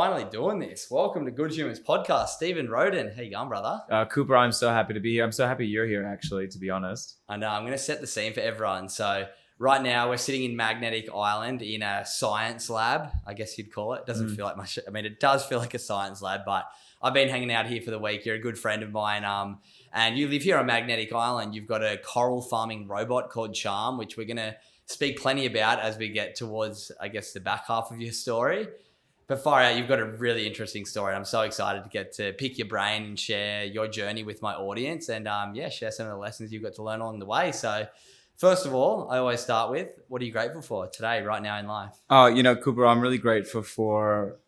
finally doing this. Welcome to Good Humans Podcast. Stephan Rodan. How you going, brother? Cooper, I'm so happy to be here. I'm so happy you're here, actually, to be honest. I know. I'm going to set the scene for everyone. So right now we're sitting in Magnetic Island in a science lab, I guess you'd call it. It doesn't feel like much. I mean, it does feel like a science lab, but I've been hanging out here for the week. You're a good friend of mine. And you live here on Magnetic Island. You've got a coral farming robot called Charm, which we're going to speak plenty about as we get towards, I guess, the back half of your story. But far out, you've got a really interesting story. I'm so excited to get to pick your brain and share your journey with my audience and share some of the lessons you've got to learn along the way. So first of all, I always start with, what are you grateful for today, right now in life? Cooper, I'm really grateful for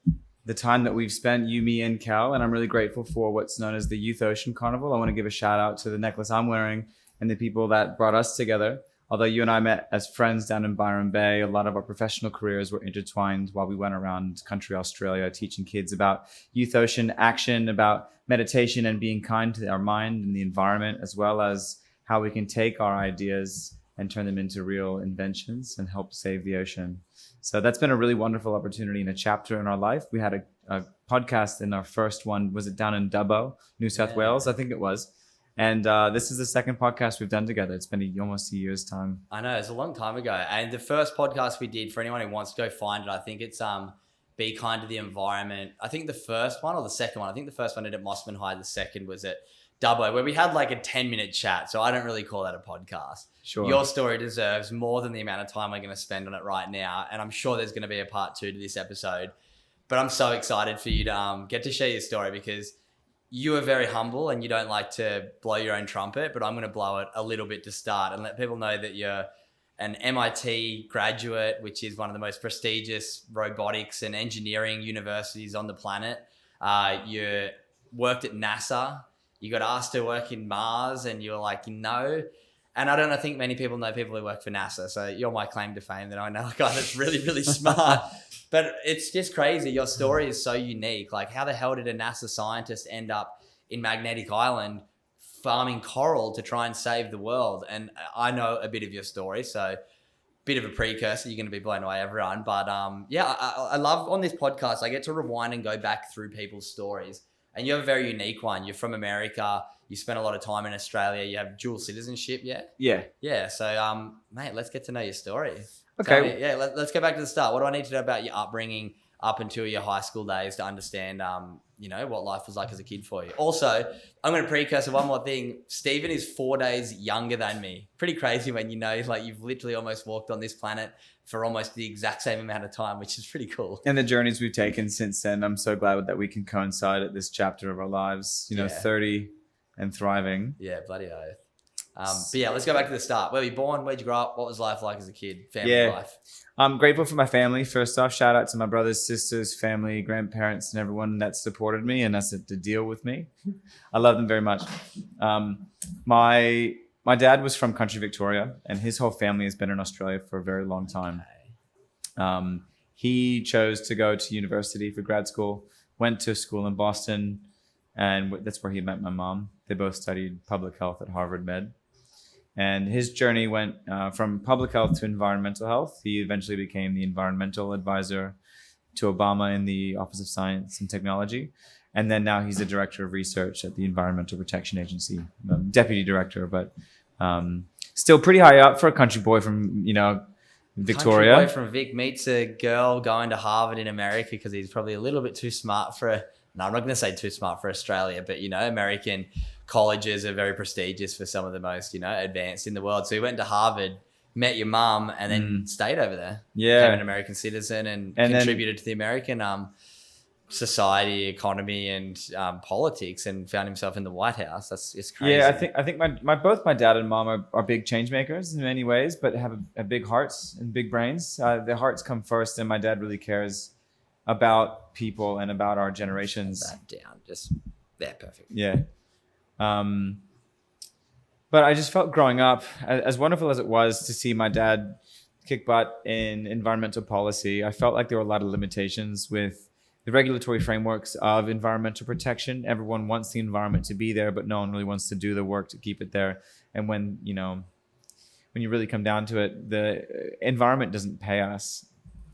the time that we've spent, you, me, and Cal, and I'm really grateful for what's known as the Youth Ocean Carnival. I want to give a shout out to the necklace I'm wearing and the people that brought us together. Although you and I met as friends down in Byron Bay, a lot of our professional careers were intertwined while we went around country Australia teaching kids about Youth Ocean action, about meditation and being kind to our mind and the environment, as well as how we can take our ideas and turn them into real inventions and help save the ocean. So that's been a really wonderful opportunity and a chapter in our life. We had a podcast in our first one. Was it down in Dubbo, New South Wales? I think it was. And this is the second podcast we've done together. It's been almost a year's time. I know, it's a long time ago. And the first podcast we did, for anyone who wants to go find it, I think it's Be Kind to the Environment. I think the first one or the second one, I think the first one did at Mossman High, the second was at Dubbo, where we had like a 10-minute chat. So I don't really call that a podcast. Sure. Your story deserves more than the amount of time we're going to spend on it right now. And I'm sure there's going to be a part 2 to this episode. But I'm so excited for you to get to share your story, because you are very humble and you don't like to blow your own trumpet, but I'm going to blow it a little bit to start and let people know that you're an MIT graduate, which is one of the most prestigious robotics and engineering universities on the planet. You worked at NASA. You got asked to work in Mars and you were like, no. And I think many people know people who work for NASA. So you're my claim to fame that I know a guy that's really, really smart. But it's just crazy. Your story is so unique. Like, how the hell did a NASA scientist end up in Magnetic Island farming coral to try and save the world? And I know a bit of your story, so bit of a precursor. You're going to be blown away, everyone. But I love on this podcast, I get to rewind and go back through people's stories. And you have a very unique one. You're from America. You spent a lot of time in Australia. You have dual citizenship, yeah? Yeah. Yeah. So, mate, let's get to know your story. Okay. Let's go back to the start. What do I need to know about your upbringing up until your high school days to understand, what life was like as a kid for you? Also, I'm going to precursor one more thing. Stephan is 4 days younger than me. Pretty crazy when you've literally almost walked on this planet for almost the exact same amount of time, which is pretty cool. And the journeys we've taken since then, I'm so glad that we can coincide at this chapter of our lives, 30 and thriving. Yeah, bloody oath. Let's go back to the start. Where were you born? Where'd you grow up? What was life like as a kid? Family life? I'm grateful for my family. First off, shout out to my brothers, sisters, family, grandparents, and everyone that supported me and has to deal with me. I love them very much. My dad was from country Victoria, and his whole family has been in Australia for a very long time. Okay. He chose to go to university for grad school, went to school in Boston, and that's where he met my mom. They both studied public health at Harvard Med. And his journey went from public health to environmental health. He eventually became the environmental advisor to Obama in the Office of Science and Technology. And then now he's the director of research at the Environmental Protection Agency, deputy director, but still pretty high up for a country boy from, Victoria. Country boy from Vic meets a girl going to Harvard in America because he's probably a little bit too smart I'm not going to say too smart for Australia, but, American colleges are very prestigious for some of the most, advanced in the world. So he went to Harvard, met your mum, and then stayed over there. Yeah. Became an American citizen and contributed to the American society, economy, and politics, and found himself in the White House. It's crazy. Yeah, I think both my dad and mom are big change makers in many ways, but have a big hearts and big brains. Their hearts come first, and my dad really cares about people and about our generations. That down, just there, perfect. Yeah. But I just felt growing up, as wonderful as it was to see my dad kick butt in environmental policy, I felt like there were a lot of limitations with the regulatory frameworks of environmental protection. Everyone wants the environment to be there, but no one really wants to do the work to keep it there. And when you really come down to it, the environment doesn't pay us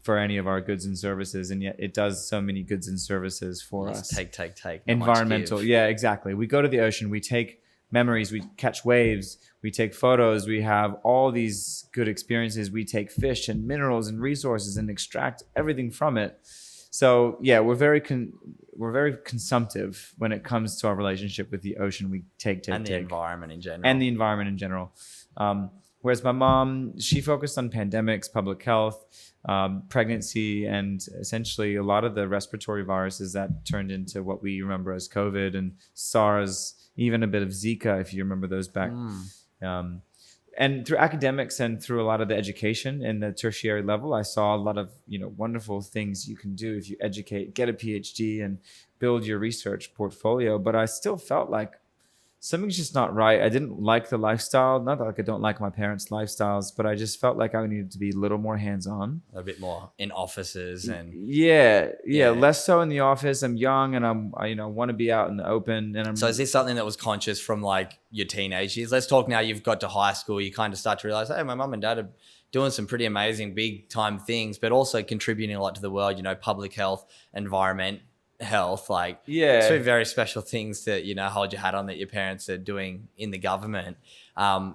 for any of our goods and services, and yet it does so many goods and services for Just us. take. Not much Environmental, give. yeah, exactly. We go to the ocean, we take memories, we catch waves, we take photos, we have all these good experiences. We take fish and minerals and resources and extract everything from it. So yeah, we're very consumptive when it comes to our relationship with the ocean. We take and the environment in general. and the environment in general. Whereas my mom, she focused on pandemics, public health, pregnancy, and essentially a lot of the respiratory viruses that turned into what we remember as COVID and SARS, even a bit of Zika, if you remember those back. And through academics and through a lot of the education in the tertiary level, I saw a lot of, wonderful things you can do if you educate, get a PhD and build your research portfolio. But I still felt like something's just not right. I didn't like the lifestyle. Not that I don't like my parents' lifestyles, but I just felt like I needed to be a little more hands-on. A bit more in offices and yeah, less so in the office. I'm young and I want to be out in the open. And So is this something that was conscious from like your teenage years? Let's talk now. You've got to high school. You kind of start to realize, hey, my mum and dad are doing some pretty amazing big time things, but also contributing a lot to the world. Public health, environment. Health, two very special things to hold your hat on that your parents are doing in the government.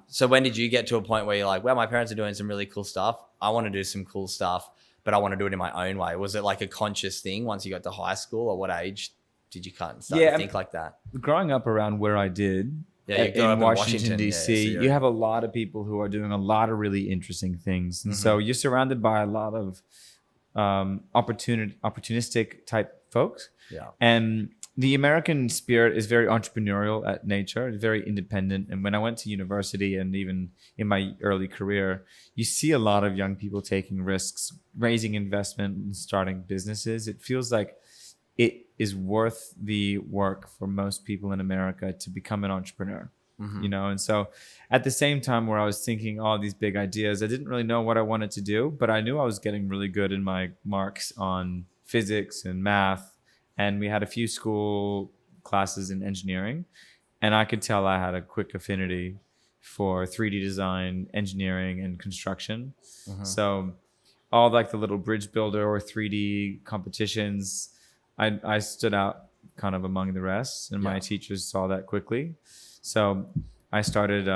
So when did you get to a point where you're like, well, my parents are doing some really cool stuff, I want to do some cool stuff, but I want to do it in my own way? Was it like a conscious thing once you got to high school, or what age did you start to think like that? Growing up around where I did, you grew up in Washington DC, so you have a lot of people who are doing a lot of really interesting things, and so you're surrounded by a lot of opportunistic type folks. And the American spirit is very entrepreneurial at nature. It's very independent. And when I went to university and even in my early career, you see a lot of young people taking risks, raising investment and starting businesses. It feels like it is worth the work for most people in America to become an entrepreneur. And so at the same time where I was thinking all these big ideas, I didn't really know what I wanted to do, but I knew I was getting really good in my marks on physics and math. And we had a few school classes in engineering, and I could tell I had a quick affinity for 3D design, engineering, and construction. So all like the little bridge builder or 3D competitions, I stood out kind of among the rest, and my teachers saw that quickly. So I started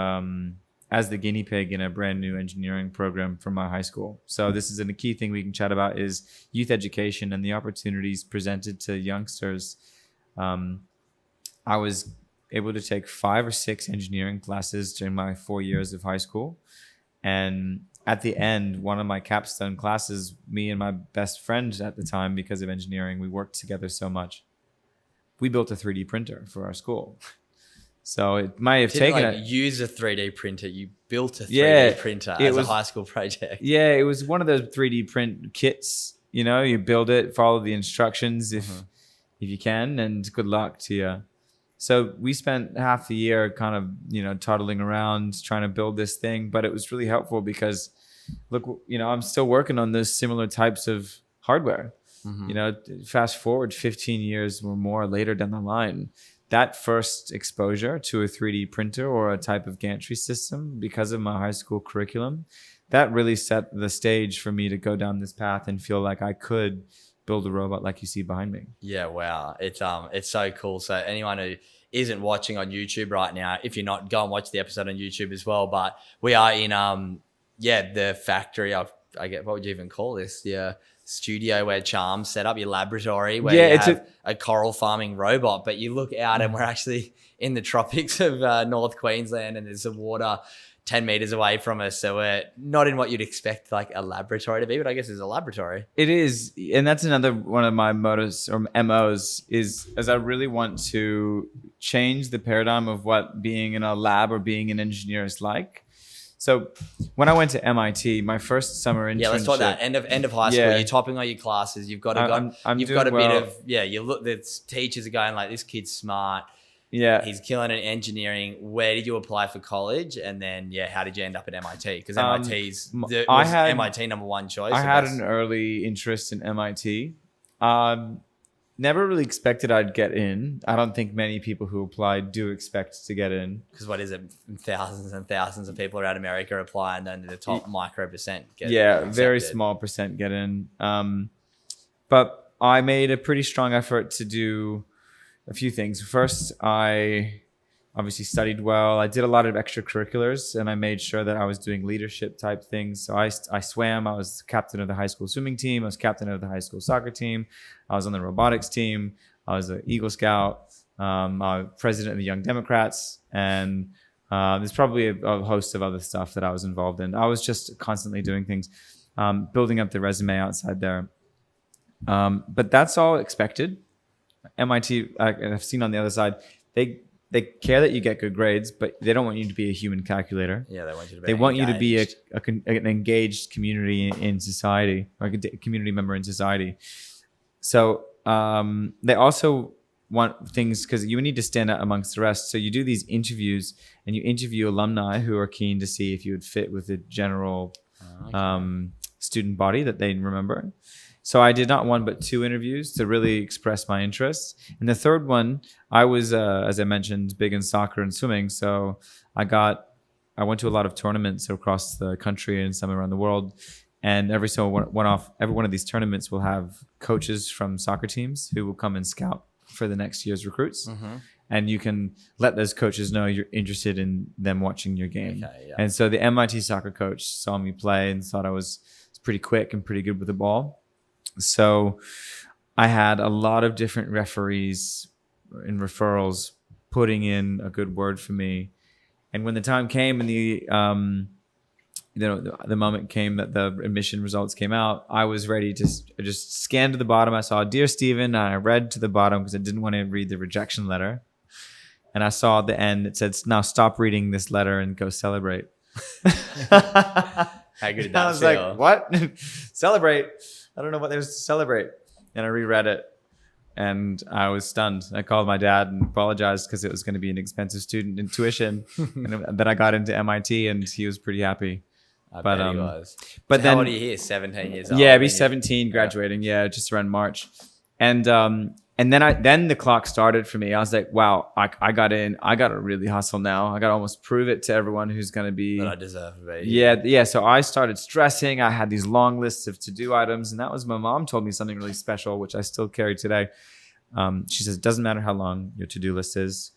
as the guinea pig in a brand new engineering program from my high school. So this is a key thing we can chat about is youth education and the opportunities presented to youngsters. I was able to take 5 or 6 engineering classes during my 4 years of high school. And at the end, one of my capstone classes, me and my best friend at the time, because of engineering, we worked together so much. We built a 3D printer for our school. So it might have use a 3D printer. You built a 3D printer as a high school project. Yeah, it was one of those 3D print kits. You build it, follow the instructions if you can, and good luck to you. So we spent half the year kind of, toddling around trying to build this thing, but it was really helpful because, look, I'm still working on those similar types of hardware. Fast forward 15 years or more later down the line, that first exposure to a 3D printer or a type of gantry system because of my high school curriculum, that really set the stage for me to go down this path and feel like I could build a robot like you see behind me. Yeah, wow. It's so cool. So anyone who isn't watching on YouTube right now, if you're not, go and watch the episode on YouTube as well. But we are in the factory of, I get, what would you even call this? The studio where Charms set up, your laboratory where you have a coral farming robot, but you look out and we're actually in the tropics of North Queensland, and there's some water 10 meters away from us. So we're not in what you'd expect like a laboratory to be, but I guess it's a laboratory. It is. And that's another one of my motives or MOs is I really want to change the paradigm of what being in a lab or being an engineer is like. So when I went to MIT, my first summer internship. Yeah, let's talk that end of high school. You're topping all your classes. You've got a bit of you look. The teachers are going like, this kid's smart. Yeah, he's killing it in engineering. Where did you apply for college? And then how did you end up at MIT? Because MIT's MIT number one choice. I had an early interest in MIT. never really expected I'd get in. I don't think many people who applied do expect to get in. Because what is it? Thousands and thousands of people around America apply, and then the top micro percent get Very accepted. small percent get in. But I made a pretty strong effort to do a few things. First, I obviously studied well. I did a lot of extracurriculars, and I made sure that I was doing leadership type things. So I swam. I was captain of the high school swimming team. I was captain of the high school soccer team. I was on the robotics team. I was an Eagle Scout. I was president of the Young Democrats. And there's probably a host of other stuff that I was involved in. I was just constantly doing things, building up the resume outside there. But that's all expected. MIT, I've seen on the other side, they care that you get good grades, but they don't want you to be a human calculator. Yeah, they want you to be. They want you to be an engaged community in society, or a community member in society. So they also want things because you need to stand out amongst the rest. So you do these interviews, and you interview alumni who are keen to see if you would fit with the general student body that they remember. So I did not one but two interviews to really express my interest. And the third one, I was, as I mentioned, big in soccer and swimming. So I went to a lot of tournaments across the country and some around the world. And every one of these tournaments will have coaches from soccer teams who will come and scout for the next year's recruits. Mm-hmm. And you can let those coaches know you're interested in them watching your game. Okay, yeah. And so the MIT soccer coach saw me play and thought I was pretty quick and pretty good with the ball. So I had a lot of different referees and referrals putting in a good word for me. And when the time came and the moment came that the admission results came out, I was ready to just scan to the bottom. I saw "Dear Stephen," and I read to the bottom because I didn't want to read the rejection letter. And I saw at the end it said, "Now stop reading this letter and go celebrate." How good did that I was feel? like, "What? Celebrate? I don't know what there's to celebrate." And I reread it, and I was stunned. I called my dad and apologized because it was going to be an expensive student in tuition, and then I got into MIT, and he was pretty happy. I bet he was. But so then, how old are you here? 17 years old? Yeah, I'd be 17, graduating. Yeah, just around March, and then the clock started for me. I was like, wow, I got in. I got to really hustle now. I got to almost prove it to everyone who's going to be. That I deserve to be. Yeah. So I started stressing. I had these long lists of to-do items. And that was my mom told me something really special, which I still carry today. She says, it doesn't matter how long your to-do list is.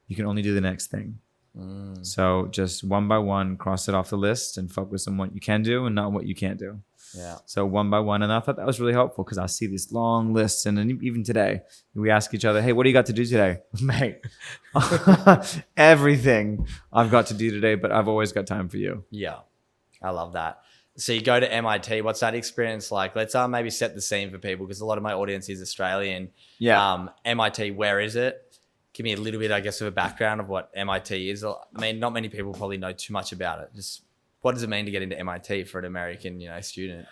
You can only do the next thing. So just one by one, cross it off the list and focus on what you can do and not what you can't do. Yeah. So one by one, and I thought that was really helpful because I see these long lists, and then even today we ask each other, "Hey, what do you got to do today, mate?" Everything I've got to do today, but I've always got time for you. Yeah, I love that. So you go to MIT. What's that experience like? Let's maybe set the scene for people because a lot of my audience is Australian. Yeah. MIT, where is it? Give me a little bit, I guess, of a background of what MIT is. I mean, not many people probably know too much about it. Just what does it mean to get into MIT for an American, student?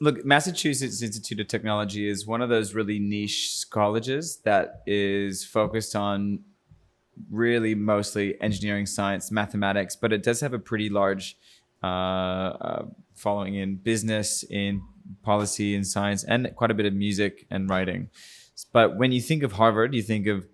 Look, Massachusetts Institute of Technology is one of those really niche colleges that is focused on really mostly engineering, science, mathematics, but it does have a pretty large following in business, in policy, in science, and quite a bit of music and writing. But when you think of Harvard, you think of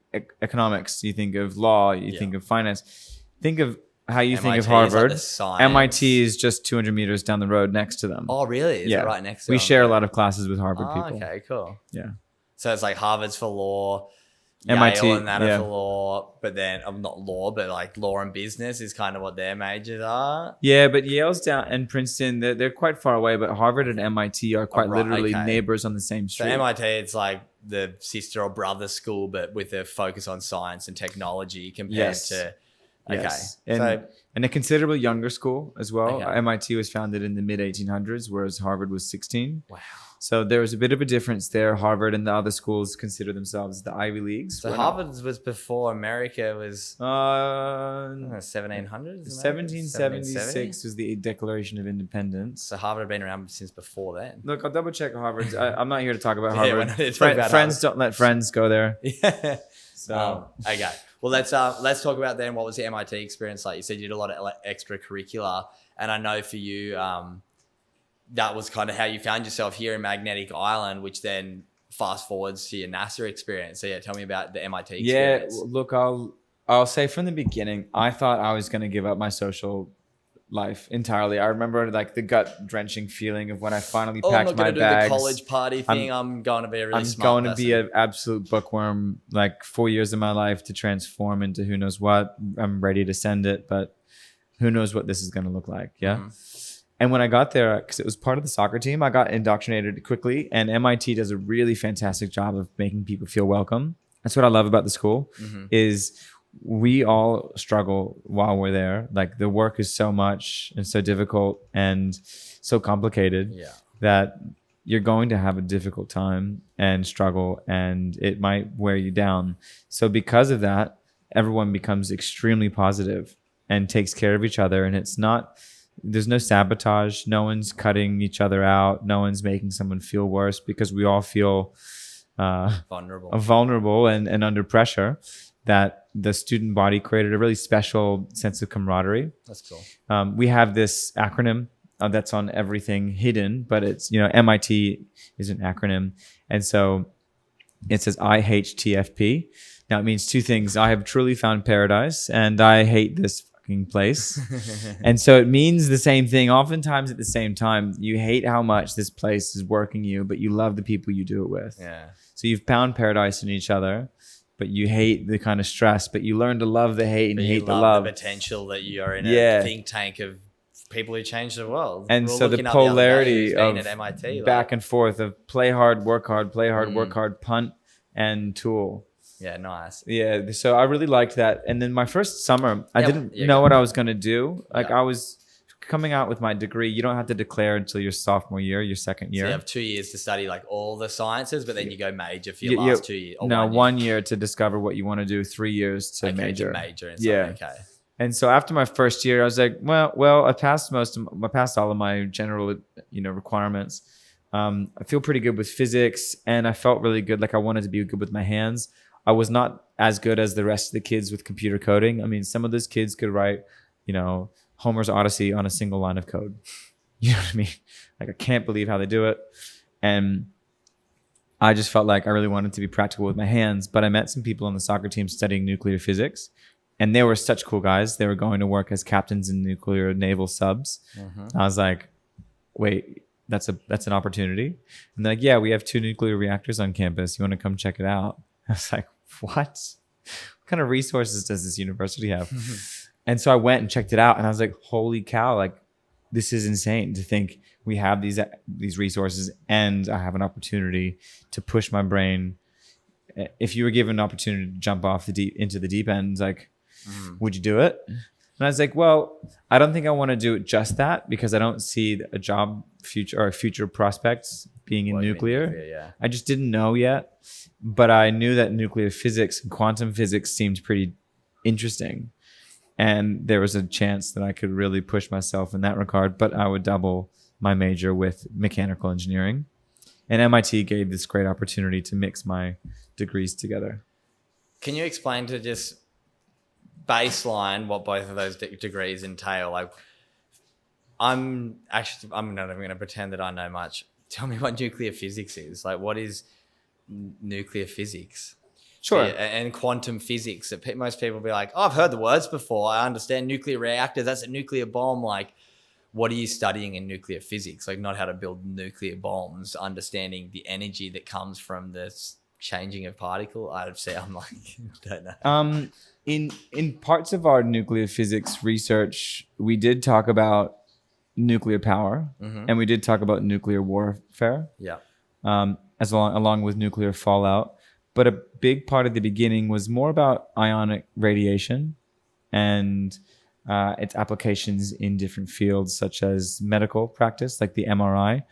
economics, you think of law, you think of finance. Think of how you think of Harvard. Like MIT is just 200 meters down the road next to them. Oh, really? Is it right next to them? We share a lot of classes with Harvard people. Okay, cool. Yeah. So it's like Harvard's for law, MIT, Yale and that are for law, but then not law, but like law and business is kind of what their majors are. Yeah, but Yale's down and Princeton, they're quite far away, but Harvard and MIT are quite literally neighbors on the same street. So MIT, it's like the sister or brother school, but with a focus on science and technology compared to... Okay. Yes. And a considerably younger school as well. Okay. MIT was founded in the mid-1800s, whereas Harvard was 16. Wow. So there was a bit of a difference there. Harvard and the other schools consider themselves the Ivy Leagues. So Harvard was before America was 1700s? 1776 was the Declaration of Independence. So Harvard had been around since before then. Look, I'll double check Harvard. I'm not here to talk about Yeah, Harvard. about friends don't let friends go there. Yeah. So okay. Well, let's talk about then what was the MIT experience like. You said you did a lot of extracurricular, and I know for you, that was kind of how you found yourself here in Magnetic Island, which then fast forwards to your NASA experience. So yeah, tell me about the MIT Yeah, experience. look, I'll say from the beginning, I thought I was going to give up my social life entirely. I remember like the gut drenching feeling of when I finally I'm packed not my going to do bags. the college party thing. I'm going to be a really I'm smart going to be an absolute bookworm, like 4 years of my life to transform into who knows what. I'm ready to send it, but who knows what this is going to look like. Yeah. Mhm. And when I got there, because it was part of the soccer team, I got indoctrinated quickly. And MIT does a really fantastic job of making people feel welcome. That's what I love about the school is we all struggle while we're there. Like the work is so much and so difficult and so complicated that you're going to have a difficult time and struggle, and it might wear you down. So because of that, everyone becomes extremely positive and takes care of each other. And there's no sabotage. No one's cutting each other out. No one's making someone feel worse because we all feel vulnerable and under pressure. That the student body created a really special sense of camaraderie. That's cool. We have this acronym that's on everything hidden, but it's, MIT is an acronym. And so it says IHTFP. Now it means two things. I have truly found paradise and I hate this fucking place. And so it means the same thing. Oftentimes at the same time, you hate how much this place is working you, but you love the people you do it with. Yeah. So you've found paradise in each other, but you hate the kind of stress, but you learn to love the hate and hate the love. The potential that you're in a think tank of people who change the world. And so the polarity of at MIT, back and forth of play hard, work hard, play hard, work hard, punt and tool. Yeah, nice. Yeah, so I really liked that. And then my first summer, I didn't know what I was going to do. Like I was coming out with my degree. You don't have to declare until your sophomore year, your second year. So you have 2 years to study like all the sciences, but then you go major for your last 2 years. No, 1 year to discover what you want to do, 3 years to major. Major in something, okay. And so after my first year, I was like, well, I passed all of my general, requirements. I feel pretty good with physics, and I felt really good. Like I wanted to be good with my hands. I was not as good as the rest of the kids with computer coding. I mean, some of those kids could write, Homer's Odyssey on a single line of code. You know what I mean? Like I can't believe how they do it. And I just felt like I really wanted to be practical with my hands. But I met some people on the soccer team studying nuclear physics. And they were such cool guys. They were going to work as captains in nuclear naval subs. I was like, wait, that's an opportunity. And they're like, yeah, we have 2 nuclear reactors on campus. You want to come check it out? I was like, what kind of resources does this university have? And so I went and checked it out. And I was like, holy cow, like this is insane to think we have these resources and I have an opportunity to push my brain. If you were given an opportunity to jump off into the deep end, like, would you do it? And I was like, well, I don't think I want to do it just that because I don't see a job future prospects being in nuclear. I just didn't know yet, but I knew that nuclear physics and quantum physics seemed pretty interesting. And there was a chance that I could really push myself in that regard, but I would double my major with mechanical engineering. And MIT gave this great opportunity to mix my degrees together. Can you explain to just baseline what both of those degrees entail? Like, I'm not even going to pretend that I know much. Tell me what nuclear physics is. Like, what is nuclear physics? Sure. And quantum physics. Most people be like, oh, I've heard the words before. I understand nuclear reactors. That's a nuclear bomb. Like, what are you studying in nuclear physics? Like, not how to build nuclear bombs, understanding the energy that comes from this changing of particle. I'm like, I don't know. In parts of our nuclear physics research, we did talk about nuclear power, and we did talk about nuclear warfare. Yeah. Along with nuclear fallout. But a big part of the beginning was more about ionic radiation and its applications in different fields, such as medical practice, like the MRI,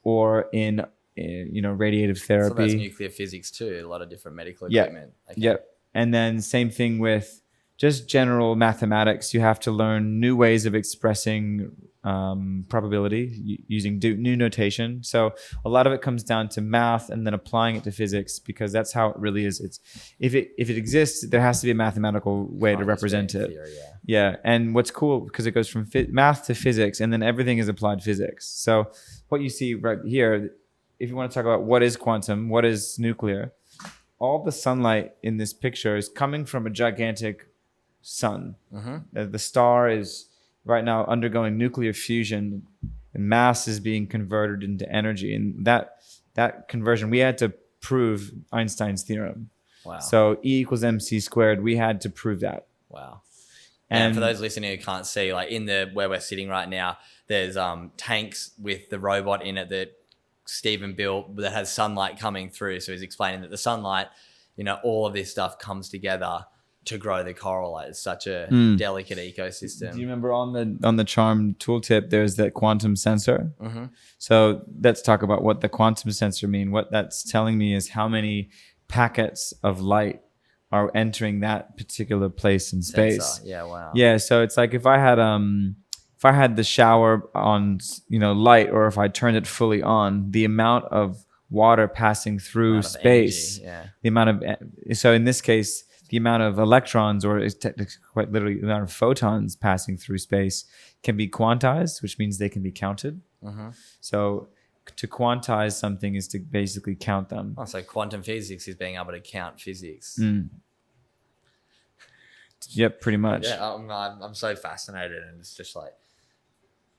or in radiative therapy. So that's nuclear physics too. A lot of different medical equipment. Okay. Yep. And then same thing with just general mathematics. You have to learn new ways of expressing probability using new notation. So a lot of it comes down to math and then applying it to physics, because that's how it really is. It's if it exists, there has to be a mathematical way to represent it. Theory, yeah. And what's cool, because it goes from math to physics, and then everything is applied physics. So what you see right here if you want to talk about what is quantum, what is nuclear, all the sunlight in this picture is coming from a gigantic sun. The star is right now undergoing nuclear fusion, and mass is being converted into energy. And that conversion, we had to prove Einstein's theorem. Wow. So E equals mc squared, we had to prove that. Wow. And for those listening who can't see, like where we're sitting right now, there's tanks with the robot in it that Stephen built that has sunlight coming through. So he's explaining that the sunlight, all of this stuff comes together to grow the coral. Like, it's such a delicate ecosystem. Do you remember on the Charm tooltip, there's that quantum sensor? So let's talk about what the quantum sensor mean. What that's telling me is how many packets of light are entering that particular place in space. Sensor. Yeah, wow. Yeah, so it's like if I had the shower on, light, or if I turned it fully on, the amount of water passing through space, so in this case, the amount of electrons, or is technically quite literally the amount of photons passing through space, can be quantized, which means they can be counted. So to quantize something is to basically count them. Oh, so quantum physics is being able to count physics. Yep, pretty much. Yeah, I'm so fascinated, and it's just like,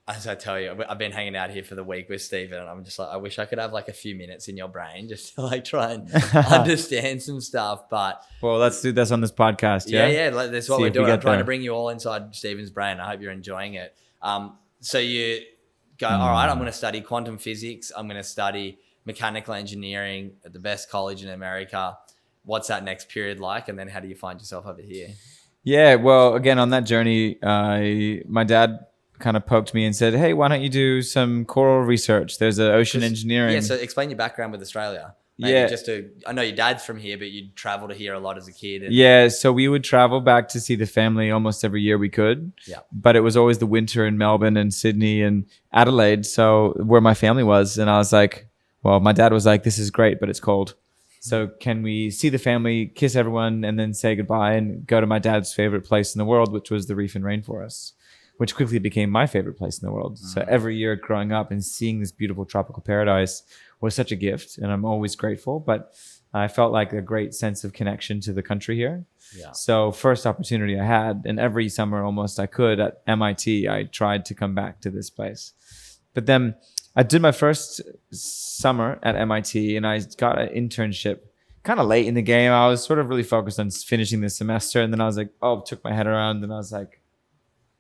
as I tell you, I've been hanging out here for the week with Stephen, and I'm just like, I wish I could have like a few minutes in your brain just to like try and understand some stuff. But well, let's do this on this podcast. Yeah, that's what we're doing. I'm trying to bring you all inside Stephen's brain. I hope you're enjoying it. So you go, all right, I'm going to study quantum physics. I'm going to study mechanical engineering at the best college in America. What's that next period like? And then how do you find yourself over here? Yeah, well, again, on that journey, my dad kind of poked me and said, hey, why don't you do some coral research? There's an ocean engineering. Yeah, so explain your background with Australia. Maybe I know your dad's from here, but you'd travel to here a lot as a kid. Yeah, so we would travel back to see the family almost every year we could. Yeah. But it was always the winter in Melbourne and Sydney and Adelaide, so where my family was. And I was like, well, my dad was like, this is great, but it's cold. So can we see the family, kiss everyone, and then say goodbye and go to my dad's favorite place in the world, which was the reef and rainforest, which quickly became my favorite place in the world. So every year growing up and seeing this beautiful tropical paradise was such a gift, and I'm always grateful. But I felt like a great sense of connection to the country here. Yeah. So first opportunity I had, and every summer almost I could at MIT, I tried to come back to this place. But then I did my first summer at MIT, and I got an internship kind of late in the game. I was sort of really focused on finishing the semester, and then I was like, took my head around, and I was like,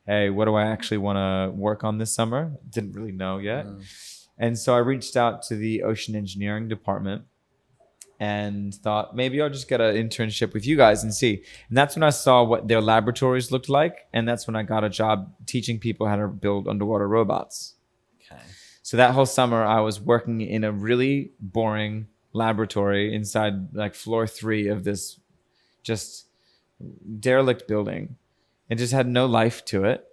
hey, what do I actually want to work on this summer? Didn't really know yet. And so I reached out to the ocean engineering department and thought maybe I'll just get an internship with you guys and see. And that's when I saw what their laboratories looked like. And that's when I got a job teaching people how to build underwater robots. Okay. So that whole summer I was working in a really boring laboratory inside like floor 3 of this just derelict building. It just had no life to it.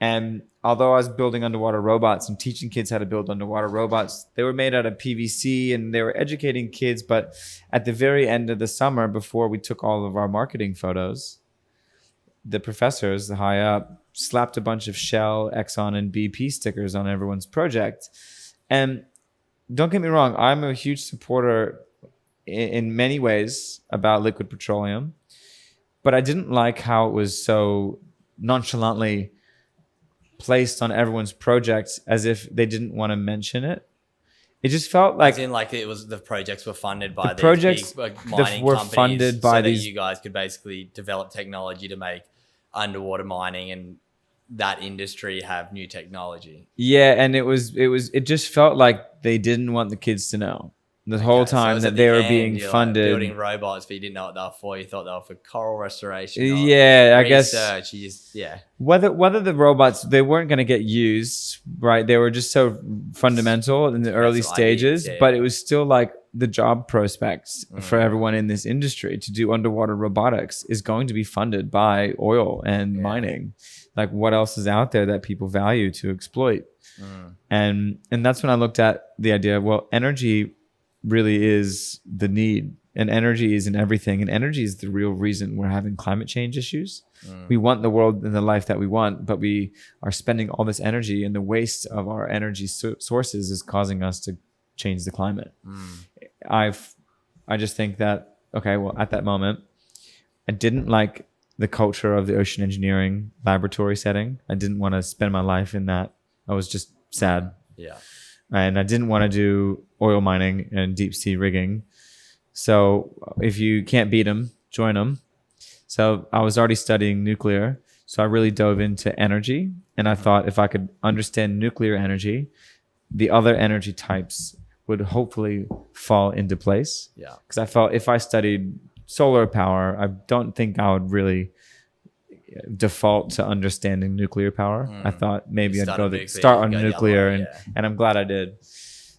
And although I was building underwater robots and teaching kids how to build underwater robots, they were made out of PVC and they were educating kids. But at the very end of the summer, before we took all of our marketing photos, the professors, the high up, slapped a bunch of Shell, Exxon, and BP stickers on everyone's project. And don't get me wrong, I'm a huge supporter in many ways about liquid petroleum. But I didn't like how it was so nonchalantly placed on everyone's projects as if they didn't want to mention it. It just felt like, as in, like it was the projects were funded by the projects big, like, mining were companies, funded by so that these. you guys could basically develop technology to make underwater mining and that industry have new technology. Yeah, and it just felt like they didn't want the kids to know the whole time that they were being funded. Like building robots, but you didn't know what they were for. You thought they were for coral restoration. Yeah, I guess. You just, Whether the robots, they weren't going to get used, right? They were just so fundamental in the early stages, but it was still like the job prospects for everyone in this industry to do underwater robotics is going to be funded by oil and mining. Like what else is out there that people value to exploit? And that's when I looked at the idea, well, energy really is the need, and energy is in everything, and energy is the real reason we're having climate change issues. We want the world and the life that we want, but we are spending all this energy, and the waste of our energy sources is causing us to change the climate. I just think that, okay, well, at that moment, I didn't like the culture of the ocean engineering laboratory setting. I didn't want to spend my life in that. I was just sad. Yeah. And I didn't want to do oil mining and deep sea rigging. So if you can't beat them, join them. So I was already studying nuclear. So I really dove into energy. And I thought if I could understand nuclear energy, the other energy types would hopefully fall into place. Yeah. Because I felt if I studied solar power, I don't think I would really default to understanding nuclear power. I thought maybe I'd start on nuclear, and I'm glad I did.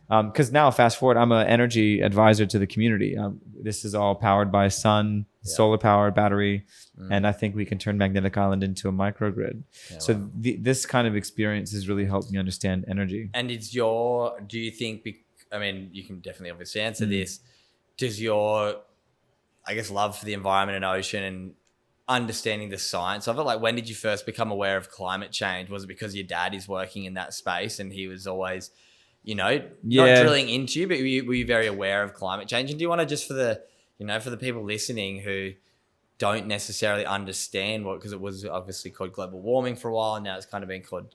Because now, fast forward, I'm an energy advisor to the community. This is all powered by sun, solar power, battery, and I think we can turn Magnetic Island into a microgrid. So this kind of experience has really helped me understand energy. And do you think, I mean, you can definitely obviously answer this, does your, I guess, love for the environment and ocean and understanding the science of it, like when did you first become aware of climate change? Was it because your dad is working in that space and he was always, not drilling into you, but were you very aware of climate change? And do you want to just for the people listening who don't necessarily understand because it was obviously called global warming for a while and now it's kind of been called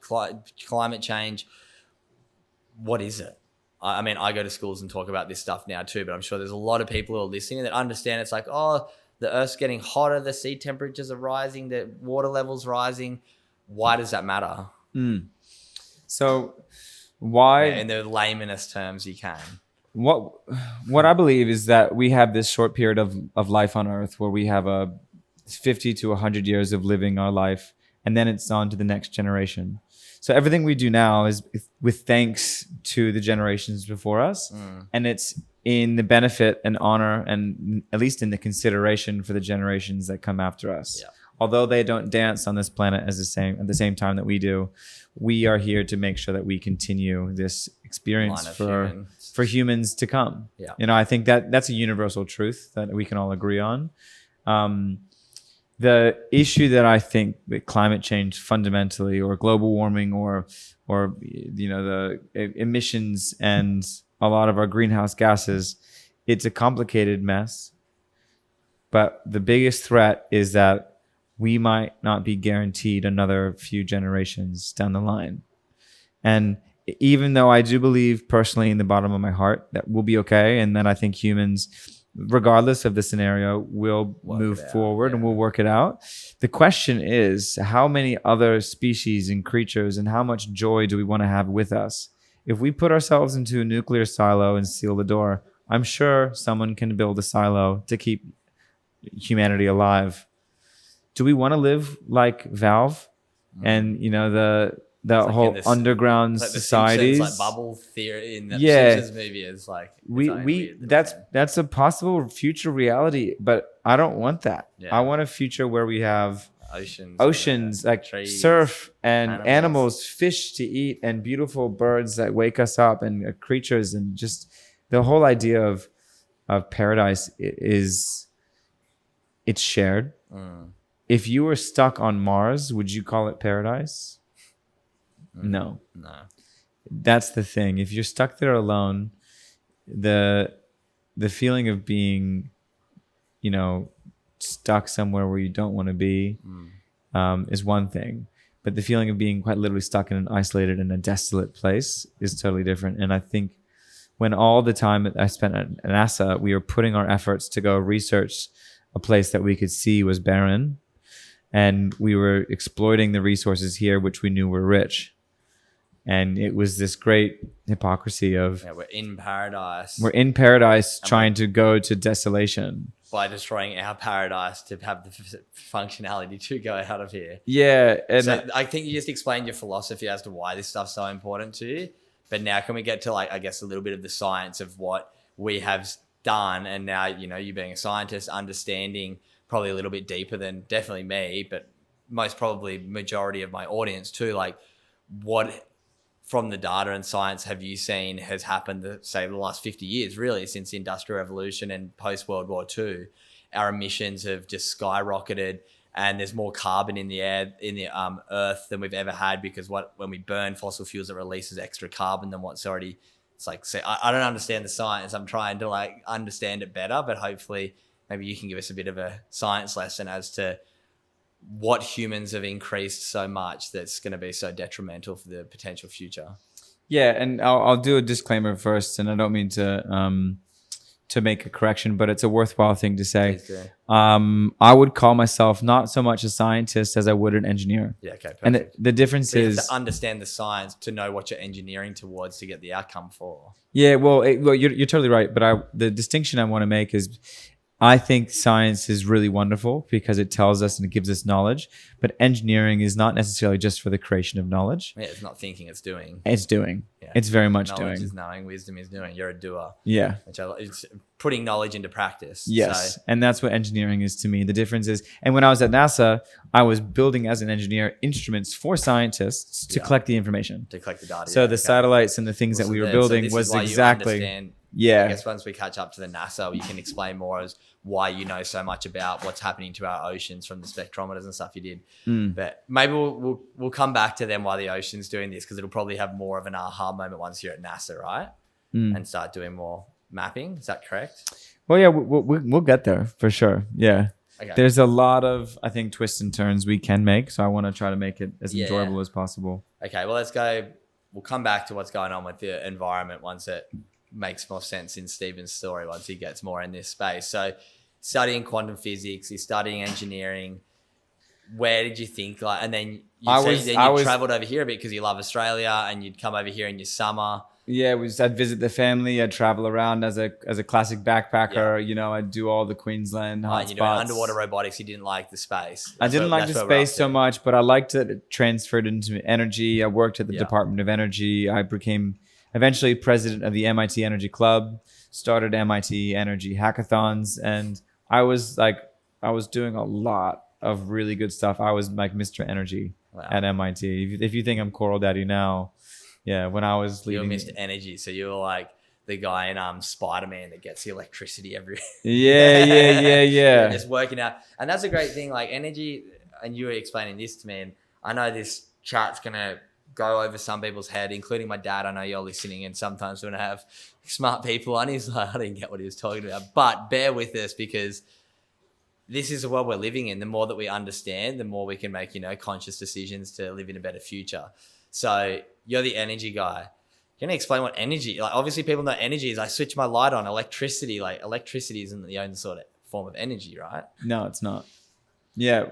climate change. What is it? I mean, I go to schools and talk about this stuff now too, but I'm sure there's a lot of people who are listening that understand it's like, oh, the Earth's getting hotter, the sea temperatures are rising, the water level's rising. Why does that matter? So why... In the laymanest terms you can. What I believe is that we have this short period of life on Earth where we have 50 to 100 years of living our life, and then it's on to the next generation. So everything we do now is with thanks to the generations before us, and it's in the benefit and honor and at least in the consideration for the generations that come after us. Yeah. Although they don't dance on this planet at the same time that we do, we are here to make sure that we continue this experience for humans to come. Yeah. I think that's a universal truth that we can all agree on. The issue that I think that climate change fundamentally, or global warming, or the emissions and a lot of our greenhouse gases, it's a complicated mess. But the biggest threat is that we might not be guaranteed another few generations down the line. And even though I do believe personally in the bottom of my heart that we'll be okay, and that I think humans, regardless of the scenario, will move forward and we'll work it out. The question is, how many other species and creatures and how much joy do we want to have with us? If we put ourselves into a nuclear silo and seal the door, I'm sure someone can build a silo to keep humanity alive. Do we want to live like Valve and the whole underground societies, like bubble theory in the Simpsons movie is like that's a possible future reality, but I don't want that. I want a future where we have oceans like trees, surf and animals, fish to eat, and beautiful birds that wake us up, and creatures, and just the whole idea of paradise it's shared. If you were stuck on Mars, would you call it paradise? No. That's the thing. If you're stuck there alone, the feeling of being, stuck somewhere where you don't want to be is one thing. But the feeling of being quite literally stuck in an isolated and a desolate place is totally different. And I think when all the time that I spent at NASA, we were putting our efforts to go research a place that we could see was barren. And we were exploiting the resources here, which we knew were rich. And it was this great hypocrisy of... we're in paradise. We're in paradise trying to go to desolation. By destroying our paradise to have the functionality to go out of here. Yeah. And so I think you just explained your philosophy as to why this stuff's so important to you. But now can we get to, I guess, a little bit of the science of what we have done? And now, you being a scientist, understanding probably a little bit deeper than definitely me, but most probably majority of my audience too, like what from the data and science have you seen has happened, say, the last 50 years, really, since the Industrial Revolution and post-World War II? Our emissions have just skyrocketed, and there's more carbon in the air, in the Earth than we've ever had, because when we burn fossil fuels, it releases extra carbon than what's already it's like, say, I don't understand the science. I'm trying to like understand it better, but hopefully maybe you can give us a bit of a science lesson as to what humans have increased so much that's going to be so detrimental for the potential future. Yeah, and I'll do a disclaimer first, and I don't mean to make a correction, but it's a worthwhile thing to say. Please do. I would call myself not so much a scientist as I would an engineer. Yeah, okay, perfect. And the difference So you is have to understand the science to know what you're engineering towards to get the outcome for. yeah, well, you're totally right. But the distinction I want to make is I think science is really wonderful because it tells us and it gives us knowledge. But engineering is not necessarily just for the creation of knowledge. Yeah, it's not thinking, it's doing. It's doing. Yeah. It's very much Knowledge doing. is knowing, wisdom is doing. You're a doer. Yeah. It's putting knowledge into practice. Yes. So, And that's what engineering is to me. The difference is, and when I was at NASA, I was building as an engineer instruments for scientists to collect the information. to collect the data. So the satellites and the things that we were building this was is why you exactly. understand. Yeah. I guess once we catch up to the NASA, you can explain more as why you know so much about what's happening to our oceans from the spectrometers and stuff you did. But maybe we'll come back to them while the ocean's doing this, because it'll probably have more of an aha moment once you're at NASA, right? And start doing more mapping. Is that correct? Well, yeah, we'll get there for sure. Yeah. Okay. There's a lot of, I think, twists and turns we can make. So I want to try to make it as enjoyable as possible. Okay, well, let's go. We'll come back to what's going on with the environment once it makes more sense in Stephen's story, once he gets more in this space. So studying quantum physics, you're studying engineering. Where did you think, like, and then you traveled over here a bit because you love Australia, and you'd come over here in your summer. Yeah, I'd visit the family. I'd travel around as a classic backpacker. Yeah. You know, I'd do all the Queensland hotspots. You're doing underwater robotics. You didn't like the space. I didn't like the space so much, but I liked it. It transferred into energy. I worked at the Department of Energy. I became eventually president of the MIT Energy Club, started MIT Energy Hackathons, and I was doing a lot of really good stuff. I was like Mr. Energy at MIT. If you think I'm Coral Daddy now, yeah, when I was leading, you were Mr. Energy, so you were like the guy in Spider-Man that gets the electricity everywhere. Yeah. Just working out, and that's a great thing. Like energy, and you were explaining this to me, and I know this chat's gonna go over some people's head, including my dad. I know you're listening, and sometimes when I have smart people on, he's like, I didn't get what he was talking about. But bear with us, because this is the world we're living in. The more that we understand, the more we can make, conscious decisions to live in a better future. So you're the energy guy. Can you explain what energy, like obviously people know energy is I switch my light on. Electricity, like electricity isn't the only sort of form of energy, right? No, it's not. Yeah.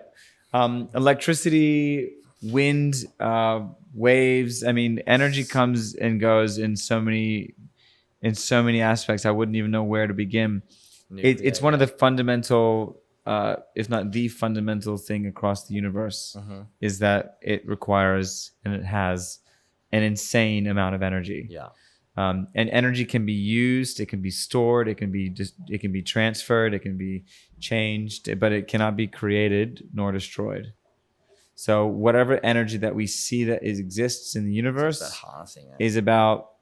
Electricity, wind, waves. I mean, energy comes and goes in so many aspects. I wouldn't even know where to begin. It's one of the fundamental, if not the fundamental thing across the universe, is that it requires and it has an insane amount of energy. Yeah. And energy can be used, it can be stored, it can be transferred, it can be changed, but it cannot be created nor destroyed. So whatever energy that we see that exists in the universe is about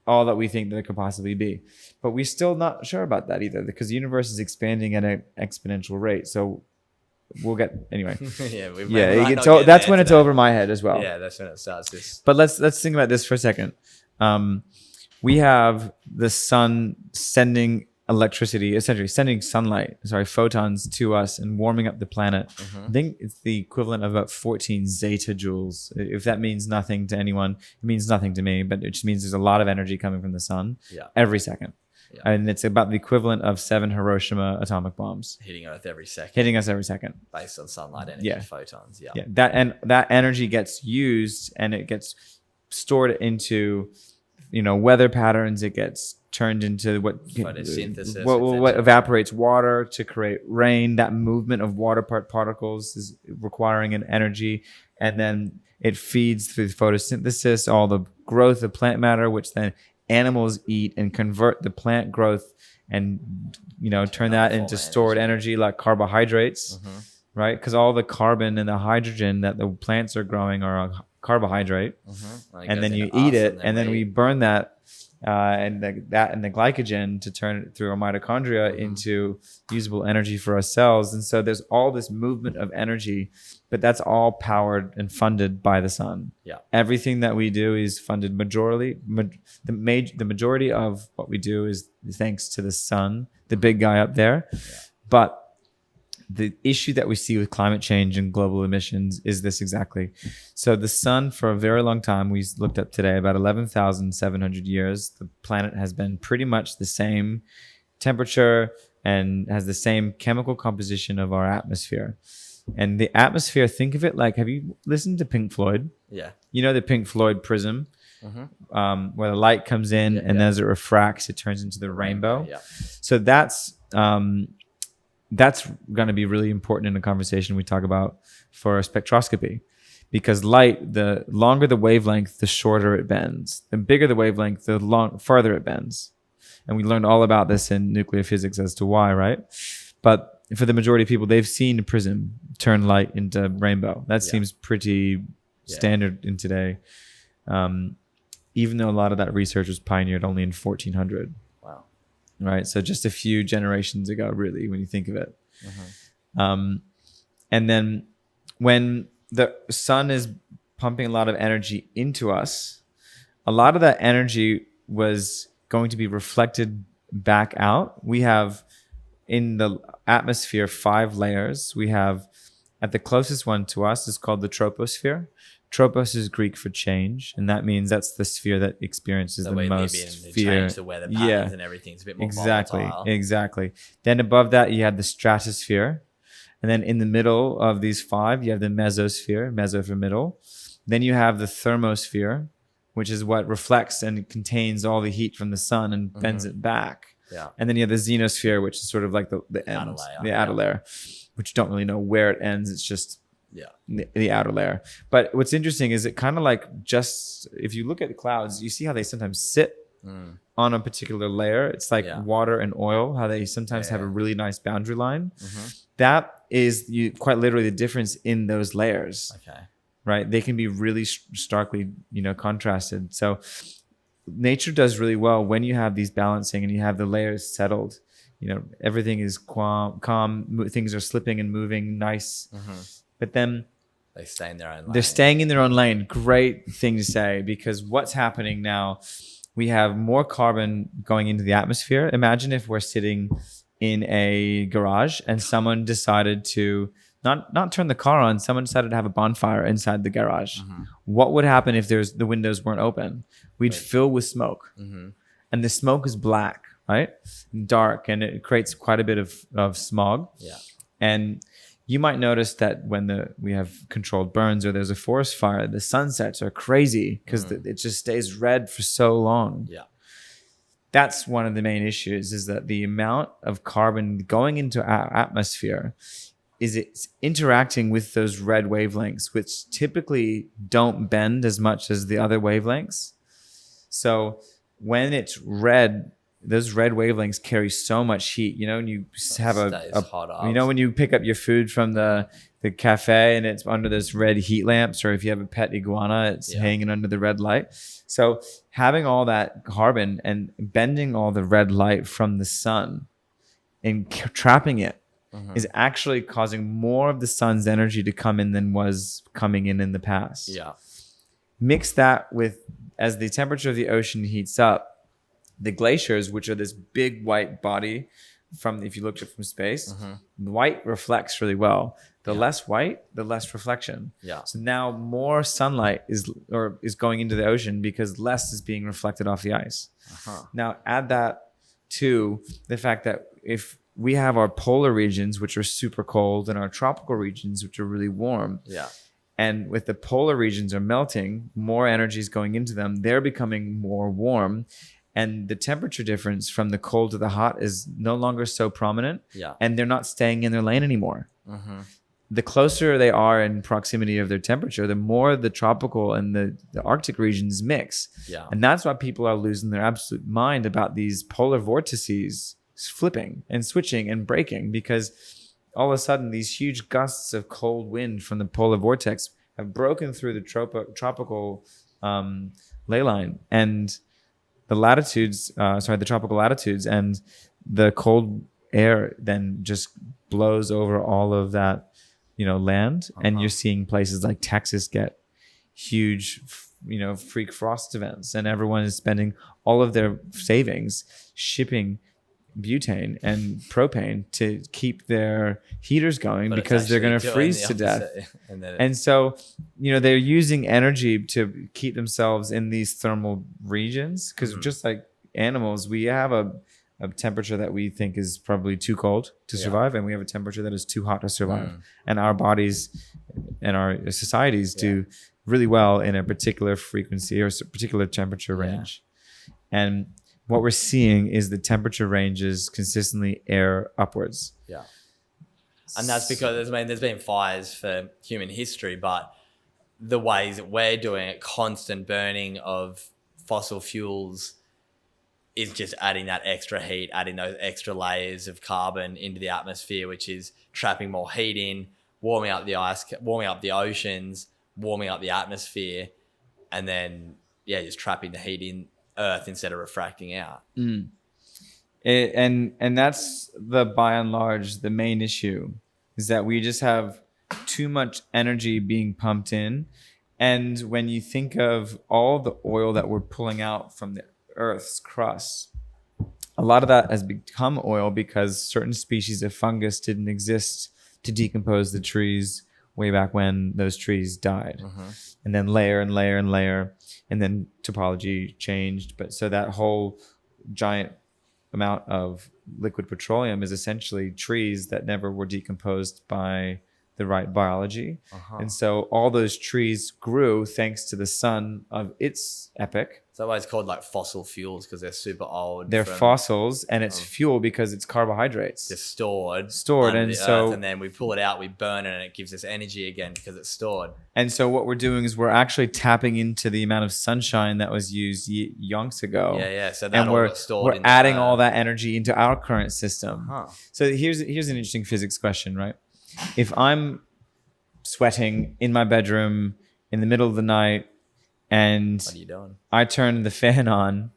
all that we think that it could possibly be. But we're still not sure about that either, because the universe is expanding at an exponential rate. So we'll get anyway. That's when it's over my head as well. Yeah, that's when it starts. But let's think about this for a second. We have the sun sending electricity, essentially sending photons to us and warming up the planet. I think it's the equivalent of about 14 zeta joules. If that means nothing to anyone, it means nothing to me, but it just means there's a lot of energy coming from the sun every second. Yeah. And it's about the equivalent of 7 Hiroshima atomic bombs. Hitting us every second. Based on sunlight energy, photons. Yeah. That energy gets used and it gets stored into, weather patterns. It gets turned into photosynthesis, what evaporates water to create rain. That movement of water particles is requiring an energy, and then it feeds through photosynthesis all the growth of plant matter, which then animals eat and convert the plant growth and turn that into stored energy like carbohydrates, right? Because all the carbon and the hydrogen that the plants are growing are a carbohydrate, and then you eat it, and then we burn that. and the glycogen to turn it through our mitochondria into usable energy for our cells. And so there's all this movement of energy, but that's all powered and funded by the sun. Yeah. Everything that we do is funded the majority of what we do is thanks to the sun, the big guy up there. Yeah. But the issue that we see with climate change and global emissions is this exactly. So the sun, for a very long time, we looked up today, about 11,700 years, the planet has been pretty much the same temperature and has the same chemical composition of our atmosphere. And the atmosphere, think of it like, have you listened to Pink Floyd? Yeah. You know the Pink Floyd prism, where the light comes in and as it refracts, it turns into the rainbow. Yeah. So that's going to be really important in the conversation we talk about for spectroscopy, because light, the longer the wavelength, the shorter it bends. The bigger the wavelength, the farther it bends. And we learned all about this in nuclear physics as to why, right? But for the majority of people, they've seen a prism turn light into rainbow. That seems pretty standard in today, even though a lot of that research was pioneered only in 1400. Wow. Right, so just a few generations ago, really, when you think of it. And then when the sun is pumping a lot of energy into us, a lot of that energy was going to be reflected back out. We have in the atmosphere 5 layers. We have, at the closest one to us, is called the troposphere. Tropos is Greek for change, and that means that's the sphere that experiences the most fear. Change the weather patterns and everything's a bit more volatile. Exactly. Then above that, you have the stratosphere. And then in the middle of these 5, you have the mesosphere, meso for middle. Then you have the thermosphere, which is what reflects and contains all the heat from the sun and bends it back. Yeah. And then you have the xenosphere, which is sort of like the end, the outer layer, which you don't really know where it ends. It's just the outer layer. But what's interesting is it kind of like, just if you look at the clouds, you see how they sometimes sit on a particular layer. It's like water and oil, how they sometimes have a really nice boundary line. That is quite literally the difference in those layers. Okay. Right? They can be really starkly, contrasted. So nature does really well when you have these balancing and you have the layers settled. Everything is calm, things are slipping and moving nice. But then they stay in their own lane. They're staying in their own lane. Great thing to say, because what's happening now, we have more carbon going into the atmosphere. Imagine if we're sitting in a garage and someone decided to not turn the car on, someone decided to have a bonfire inside the garage. What would happen if the windows weren't open? We'd fill with smoke. And the smoke is black, right? Dark, and it creates quite a bit of smog. Yeah. And you might notice that when we have controlled burns or there's a forest fire, the sunsets are crazy because it just stays red for so long. Yeah. That's one of the main issues, is that the amount of carbon going into our atmosphere it's interacting with those red wavelengths, which typically don't bend as much as the other wavelengths. So when it's red, those red wavelengths carry so much heat. And you have when you pick up your food from the cafe and it's under those red heat lamps, or if you have a pet iguana, it's hanging under the red light. So having all that carbon and bending all the red light from the sun and trapping it is actually causing more of the sun's energy to come in than was coming in the past. Yeah. Mix that with, as the temperature of the ocean heats up, the glaciers, which are this big white body if you looked at it from space, the white reflects really well. The less white, the less reflection. Yeah. So now more sunlight is going into the ocean because less is being reflected off the ice. Now add that to the fact that if we have our polar regions, which are super cold, and our tropical regions, which are really warm. Yeah. And with the polar regions are melting, more energy is going into them. They're becoming more warm. And the temperature difference from the cold to the hot is no longer so prominent. Yeah. And they're not staying in their lane anymore. The closer they are in proximity of their temperature, the more the tropical and the Arctic regions mix. Yeah. And that's why people are losing their absolute mind about these polar vortices flipping and switching and breaking, because all of a sudden these huge gusts of cold wind from the polar vortex have broken through the tropical ley line, and the tropical latitudes, and the cold air then just blows over all of that, land, and you're seeing places like Texas get huge, freak frost events, and everyone is spending all of their savings shipping butane and propane to keep their heaters going, because they're going to freeze to death. And so, they're using energy to keep themselves in these thermal regions, because just like animals, we have a temperature that we think is probably too cold to survive, and we have a temperature that is too hot to survive. And our bodies and our societies do really well in a particular frequency or particular temperature range. And what we're seeing is the temperature ranges consistently air upwards. Yeah. And that's because there's been fires for human history, but the ways that we're doing it, constant burning of fossil fuels, is just adding that extra heat, adding those extra layers of carbon into the atmosphere, which is trapping more heat in, warming up the ice, warming up the oceans, warming up the atmosphere, and then just trapping the heat in Earth instead of refracting out. And that's by and large the main issue, is that we just have too much energy being pumped in. And when you think of all the oil that we're pulling out from the Earth's crust, a lot of that has become oil because certain species of fungus didn't exist to decompose the trees way back when those trees died. And then layer and layer and layer, and then topology changed. But so that whole giant amount of liquid petroleum is essentially trees that never were decomposed by the right biology. And so all those trees grew thanks to the sun of its epoch. So why it's called like fossil fuels, because they're super old. They're fossils, and it's fuel because it's carbohydrates. Just stored and under the so earth, and then we pull it out, we burn it, and it gives us energy again because it's stored. And so what we're doing is we're actually tapping into the amount of sunshine that was used yonks ago. So that all got stored. We're adding all that energy into our current system. So here's an interesting physics question, right? If I'm sweating in my bedroom in the middle of the night, and what are you doing? I turn the fan on,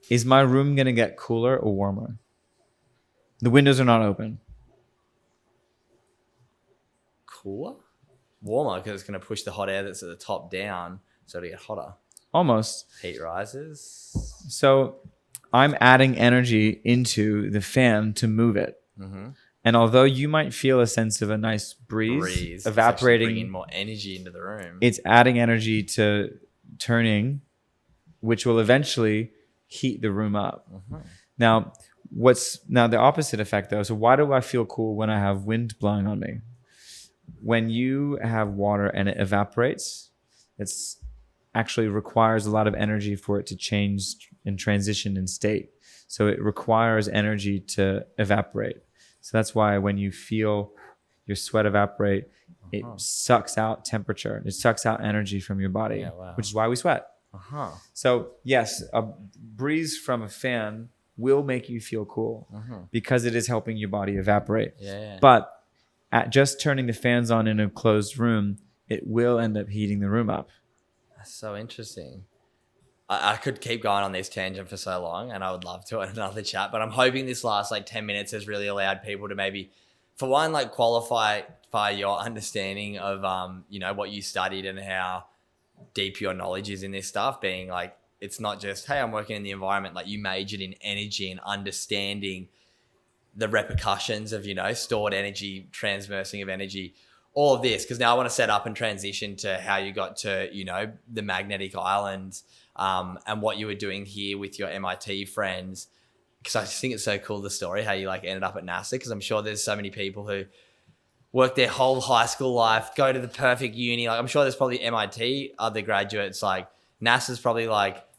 is my room going to get cooler or warmer? The windows are not open. Cooler? Warmer, because it's going to push the hot air that's at the top down, so it'll get hotter. Almost. Heat rises. So I'm adding energy into the fan to move it. And although you might feel a sense of a nice breeze evaporating, bringing more energy into the room, it's adding energy to turning, which will eventually heat the room up. Now the opposite effect though? So why do I feel cool when I have wind blowing on me? When you have water and it evaporates, it's actually requires a lot of energy for it to change and transition in state. So it requires energy to evaporate. So that's why when you feel your sweat evaporate, it sucks out temperature. It sucks out energy from your body, which is why we sweat. So yes, a breeze from a fan will make you feel cool because it is helping your body evaporate. But at just turning the fans on in a closed room, it will end up heating the room up. That's so interesting. I could keep going on this tangent for so long, and I would love to in another chat, but I'm hoping this last 10 minutes has really allowed people to maybe, for one, qualify your understanding of what you studied and how deep your knowledge is in this stuff, being it's not just, hey, I'm working in the environment. You majored in energy and understanding the repercussions of stored energy, transversing of energy, all of this, because now I want to set up and transition to how you got to the magnetic islands. And what you were doing here with your MIT friends, because I just think it's so cool, the story, how you ended up at NASA, because I'm sure there's so many people who work their whole high school life, go to the perfect uni. I'm sure there's probably MIT, other graduates, NASA's probably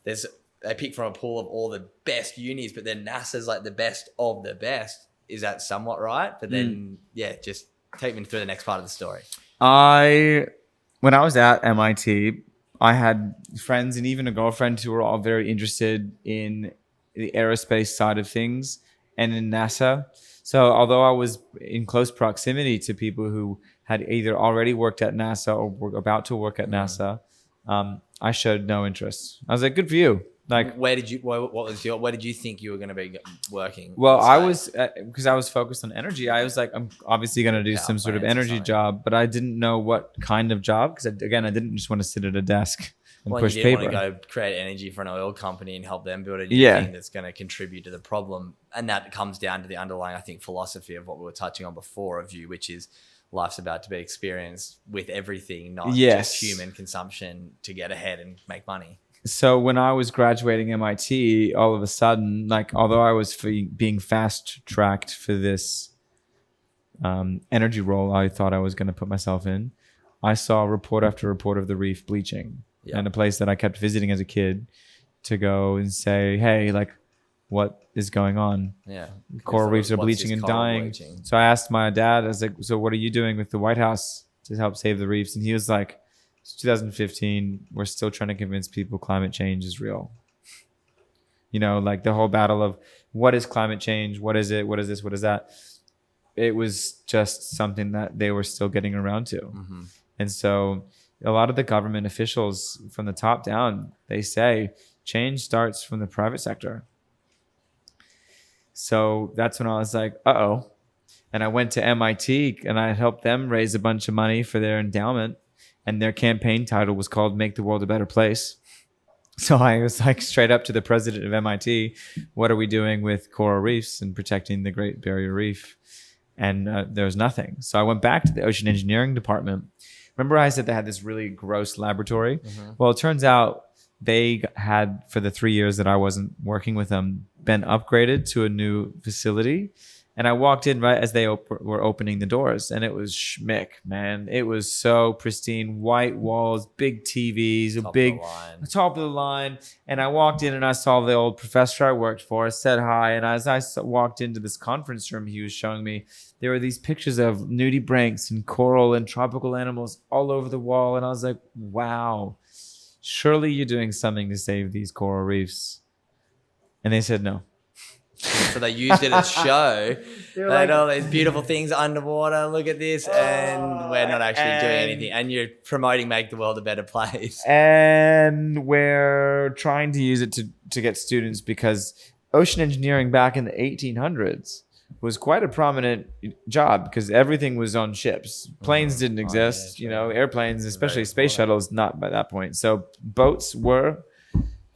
they pick from a pool of all the best unis, but then NASA's the best of the best. Is that somewhat right? But then, just take me through the next part of the story. When I was at MIT, I had friends and even a girlfriend who were all very interested in the aerospace side of things and in NASA. So although I was in close proximity to people who had either already worked at NASA or were about to work at NASA, I showed no interest. I was like, good for you. Like, where did you think you were going to be working? well, in I space? was because I was focused on energy. I was like, I'm obviously going to do Power some sort of plants or energy something. job, but I didn't know what kind of job because again, I didn't just want to sit at a desk and Well, push you didn't paper. want to go create energy for an oil company and help them build a new Yeah. thing that's going to contribute to the problem. And that comes down to the underlying, I think, philosophy of what we were touching on before of you, which is life's about to be experienced with everything, not Yes. just human consumption to get ahead and make money. So when I was graduating MIT, all of a sudden, like, although I was being fast tracked for this energy role I thought I was going to put myself in, I saw report after report of the reef bleaching. Yeah. And a place that I kept visiting as a kid to go and say, hey, like, what is going on? Yeah. Coral reefs are What's bleaching this and coral dying. bleaching? So I asked my dad, I was like, so what are you doing with the White House to help save the reefs? And he was like, it's 2015. We're still trying to convince people climate change is real. You know, like the whole battle of what is climate change? What is it? What is this? What is that? It was just something that they were still getting around to. Mm-hmm. And so a lot of the government officials from the top down, they say change starts from the private sector. So that's when I was like, uh-oh. And I went to MIT and I helped them raise a bunch of money for their endowment. And their campaign title was called Make the World a Better Place. So I was like straight up to the president of MIT, what are we doing with coral reefs and protecting the Great Barrier Reef? And there was nothing. So I went back to the ocean engineering department. Remember I said they had this really gross laboratory? Mm-hmm. Well, it turns out they had, for the 3 years that I wasn't working with them, been upgraded to a new facility. And I walked in right as they were opening the doors, and it was schmick, man. It was so pristine, white walls, big TVs, top of the line. And I walked in and I saw the old professor I worked for. I said hi, and as I walked into this conference room, he was showing me there were these pictures of nudibranchs and coral and tropical animals all over the wall, and I was like, wow, surely you're doing something to save these coral reefs. And they said no. So they used it as show. They had all these beautiful things underwater. Look at this. And we're not actually doing anything. And you're promoting Make the World a Better Place. And we're trying to use it to get students because ocean engineering back in the 1800s was quite a prominent job because everything was on ships. Planes didn't exist, yeah, true. Airplanes, especially space shuttles, not by that point. So boats were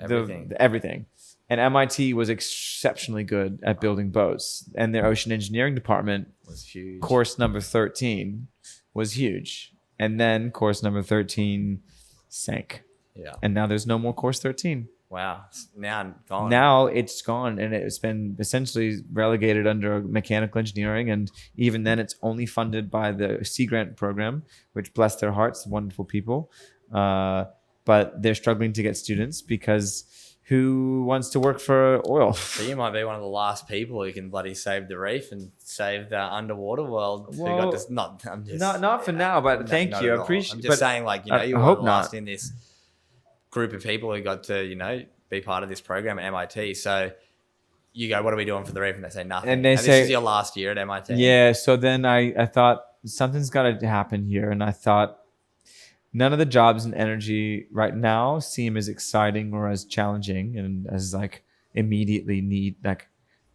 everything. And MIT was exceptionally good at building boats. And their ocean engineering department Was huge. Course number 13 was huge. And then course number 13 sank. Yeah. And now there's no more course 13. Wow. Now gone. Now it's gone, and it's been essentially relegated under mechanical engineering. And even then, it's only funded by the Sea Grant program, which, bless their hearts, wonderful people. But they're struggling to get students because who wants to work for oil? So you might be one of the last people who can bloody save the reef and save the underwater world. Well, who got this, not for now, but thank not you. at I all. appreciate. I'm just saying, like, you I were hope the last not. in this group of people who got to, be part of this program at MIT. So you go, what are we doing for the reef? And they say nothing. And they say, this is your last year at MIT. Yeah. So then I thought something's got to happen here, and I thought none of the jobs in energy right now seem as exciting or as challenging and as like immediately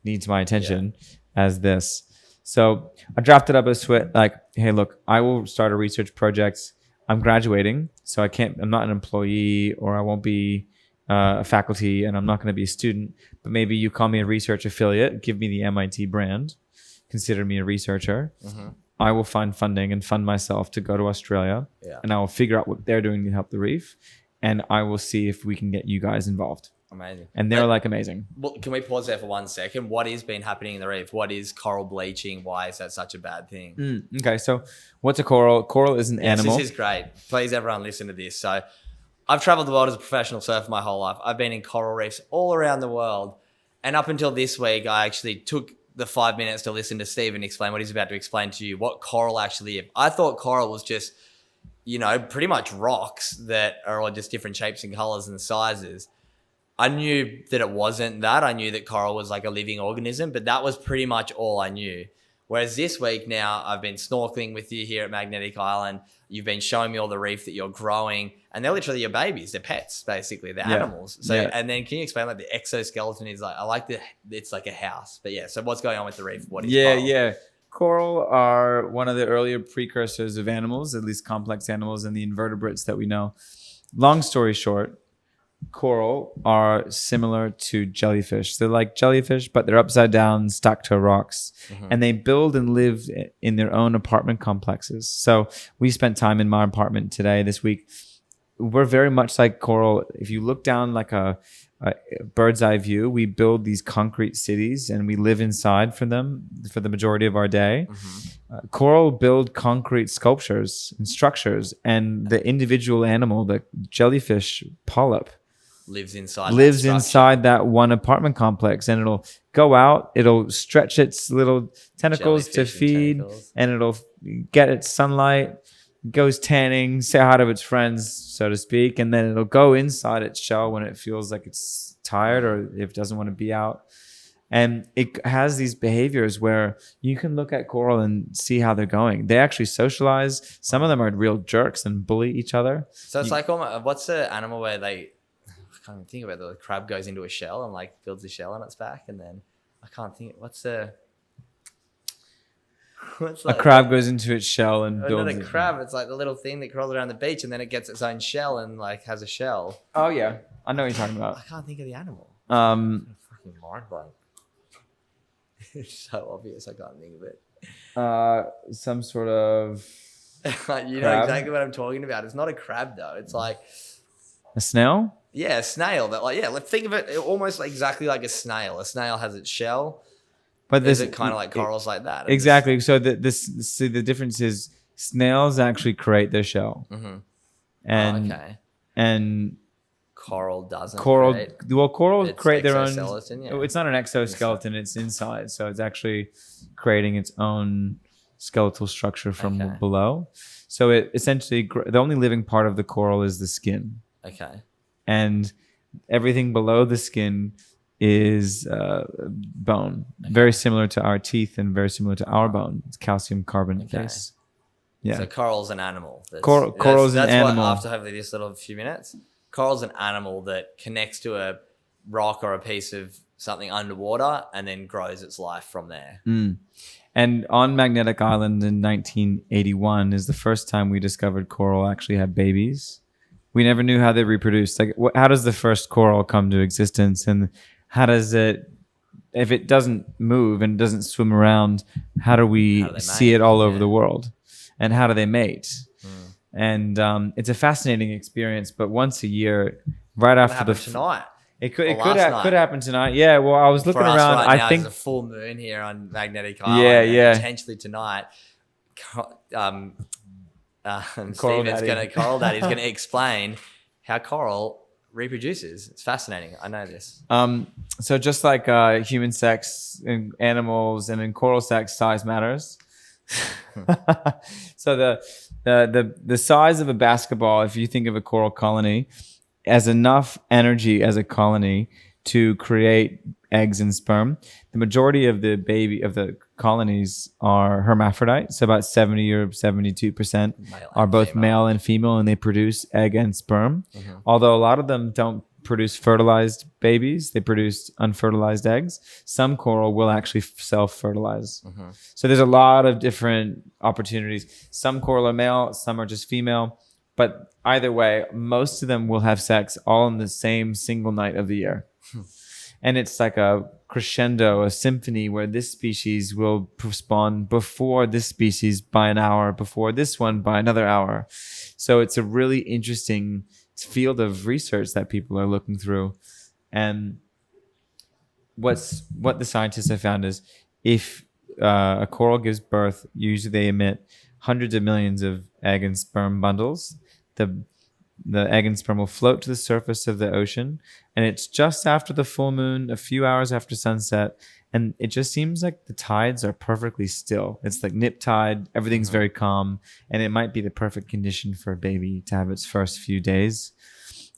needs my attention as this. So I drafted up a sweat like, hey, look, I will start a research project. I'm graduating, so I'm not an employee, or I won't be a faculty, and I'm not going to be a student, but maybe you call me a research affiliate, give me the MIT brand, consider me a researcher. Mm-hmm. I will find funding and fund myself to go to Australia, and I will figure out what they're doing to help the reef, and I will see if we can get you guys involved. Amazing. And they're like amazing. Well, can we pause there for 1 second? What has been happening in the reef? What is coral bleaching? Why is that such a bad thing? Okay, so what's a coral? Coral is an animal. This is great. Please, everyone, listen to this. So I've traveled the world as a professional surfer my whole life. I've been in coral reefs all around the world. And up until this week, I actually took the 5 minutes to listen to Stephen explain what he's about to explain to you, what coral actually is. I thought coral was just, pretty much rocks that are all just different shapes and colors and sizes. I knew that it wasn't that. I knew that coral was like a living organism, but that was pretty much all I knew. Whereas this week now, I've been snorkeling with you here at Magnetic Island. You've been showing me all the reef that you're growing, and they're literally your babies. They're pets, basically. They're animals. So, and then can you explain like the exoskeleton is like? I like it's like a house, but yeah. So what's going on with the reef? What is coral? Coral are one of the earlier precursors of animals, at least complex animals, and the invertebrates that we know. Long story short, coral are similar to jellyfish. They're like jellyfish, but they're upside down, stuck to rocks. And they build and live in their own apartment complexes. So we spent time in my apartment this week. We're very much like coral. If you look down like a bird's eye view, we build these concrete cities and we live inside for them for the majority of our day. Coral build concrete sculptures and structures, and the individual animal, the jellyfish polyp, lives inside that one apartment complex, and it'll go out, it'll stretch its little tentacles to feed, and it'll get its sunlight, goes tanning, say hi to its friends, so to speak, and then it'll go inside its shell when it feels like it's tired or if it doesn't want to be out. And it has these behaviors where you can look at coral and see how they're going. They actually socialize. Some of them are real jerks and bully each other. So it's like, what's the animal where I can't even think about it. The crab goes into a shell and like builds a shell on its back, and then I can't think. A crab goes into its shell and builds. Not a crab. It's like the little thing that crawls around the beach, and then it gets its own shell and like has a shell. Oh yeah, I know what you're talking about. I can't think of the animal. I'm fucking mind blank. It's so obvious. I can't think of it. Some sort of. You know exactly what I'm talking about. It's not a crab though. It's like a snail. Yeah, a snail. Let's think of it almost exactly like a snail. A snail has its shell. But is it kind of like corals like that? Exactly. So the difference is snails actually create their shell. And coral doesn't. Coral create their own. Yeah. It's not an exoskeleton. It's inside. So it's actually creating its own skeletal structure from below. So it essentially, the only living part of the coral is the skin. Okay. And everything below the skin is bone, very similar to our teeth and very similar to our bone. It's calcium carbonate base. Yeah. So coral's an animal. Coral's an animal. After hopefully this little few minutes, coral's an animal that connects to a rock or a piece of something underwater and then grows its life from there. And on Magnetic Island in 1981 is the first time we discovered coral actually had babies. We never knew how they reproduced. Like, how does the first coral come to existence, and how does it, if it doesn't move and doesn't swim around, how do we see it all over the world? And how do they mate? And it's a fascinating experience. But once a year, right after tonight. It could happen tonight. Yeah. Well, I was looking around. I think there's a full moon here on Magnetic Island. Yeah. Potentially tonight. Coral Daddy's going to explain how coral reproduces. It's fascinating. I know this. So just like human sex in animals and in coral sex, size matters. So the size of a basketball, if you think of a coral colony, has enough energy as a colony to create eggs and sperm. The majority of the colonies are hermaphrodite, so about 70 or 72% are both male and female, and they produce egg and sperm. Although a lot of them don't produce fertilized babies, they produce unfertilized eggs. Some coral will actually self-fertilize. So there's a lot of different opportunities. Some coral are male, some are just female. But either way, most of them will have sex all in the same single night of the year. And it's like a crescendo, a symphony where this species will spawn before this species by an hour, before this one by another hour. So it's a really interesting field of research that people are looking through. And what the scientists have found is if a coral gives birth, usually they emit hundreds of millions of egg and sperm bundles. The egg and sperm will float to the surface of the ocean, and it's just after the full moon, a few hours after sunset, and it just seems like the tides are perfectly still. It's like nip tide, everything's very calm, and it might be the perfect condition for a baby to have its first few days.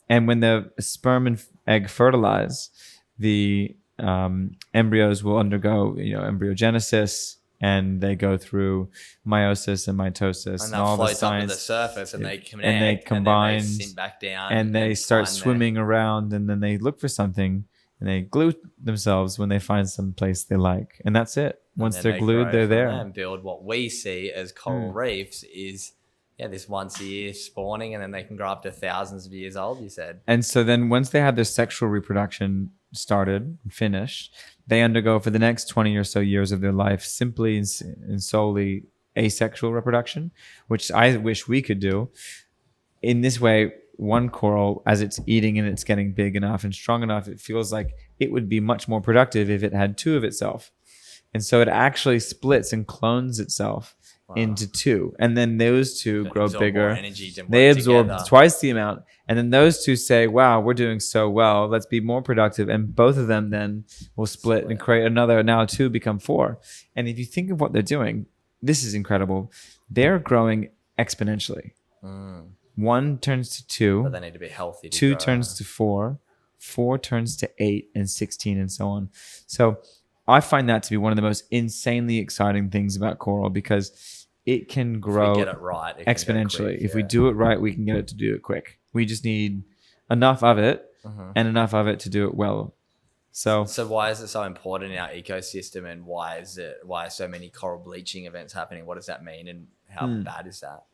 And when the sperm and egg fertilize, the embryos will undergo embryogenesis and they go through meiosis and mitosis And and that all the floats up to the science. surface and they connect. And they combine, and then they sink back down. and they start find swimming around, and then they look for something, and they glue themselves when they find some place they like, and that's it. Once they're glued, they're there. And build what we see as coral reefs is this once a year spawning, and then they can grow up to thousands of years old, you said. And so then once they have their sexual reproduction started and finished, they undergo for the next 20 or so years of their life simply and solely asexual reproduction, which I wish we could do. In this way, one coral, as it's eating and it's getting big enough and strong enough, it feels like it would be much more productive if it had two of itself. And so it actually splits and clones itself into two. And then those two grow bigger. They absorb twice the amount. And then those two say, wow, we're doing so well. Let's be more productive. And both of them then will split and create another. Now two become four. And if you think of what they're doing, this is incredible. They're growing exponentially. One turns to two. But they need to be healthy. Two turns to four. Four turns to 8 and 16 and so on. So I find that to be one of the most insanely exciting things about coral, because it can grow if we get it right, it exponentially. If we do it right, we can get it to do it quick. We just need enough of it and enough of it to do it well. So why is it so important in our ecosystem, and why are so many coral bleaching events happening? What does that mean, and how bad is that?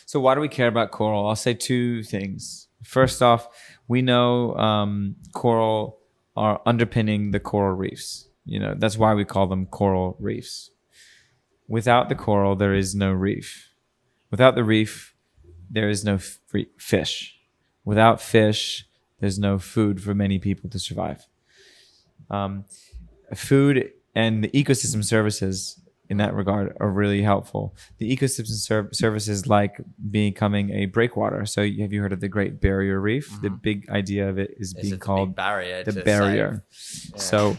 So why do we care about coral? I'll say two things. First off, we know coral are underpinning the coral reefs. That's why we call them coral reefs. Without the coral, there is no reef. Without the reef, there is no fish. Without fish, there's no food for many people to survive. Food and the ecosystem services in that regard are really helpful. The ecosystem services like becoming a breakwater. So have you heard of the Great Barrier Reef? The big idea of it is being called the barrier. Yeah. So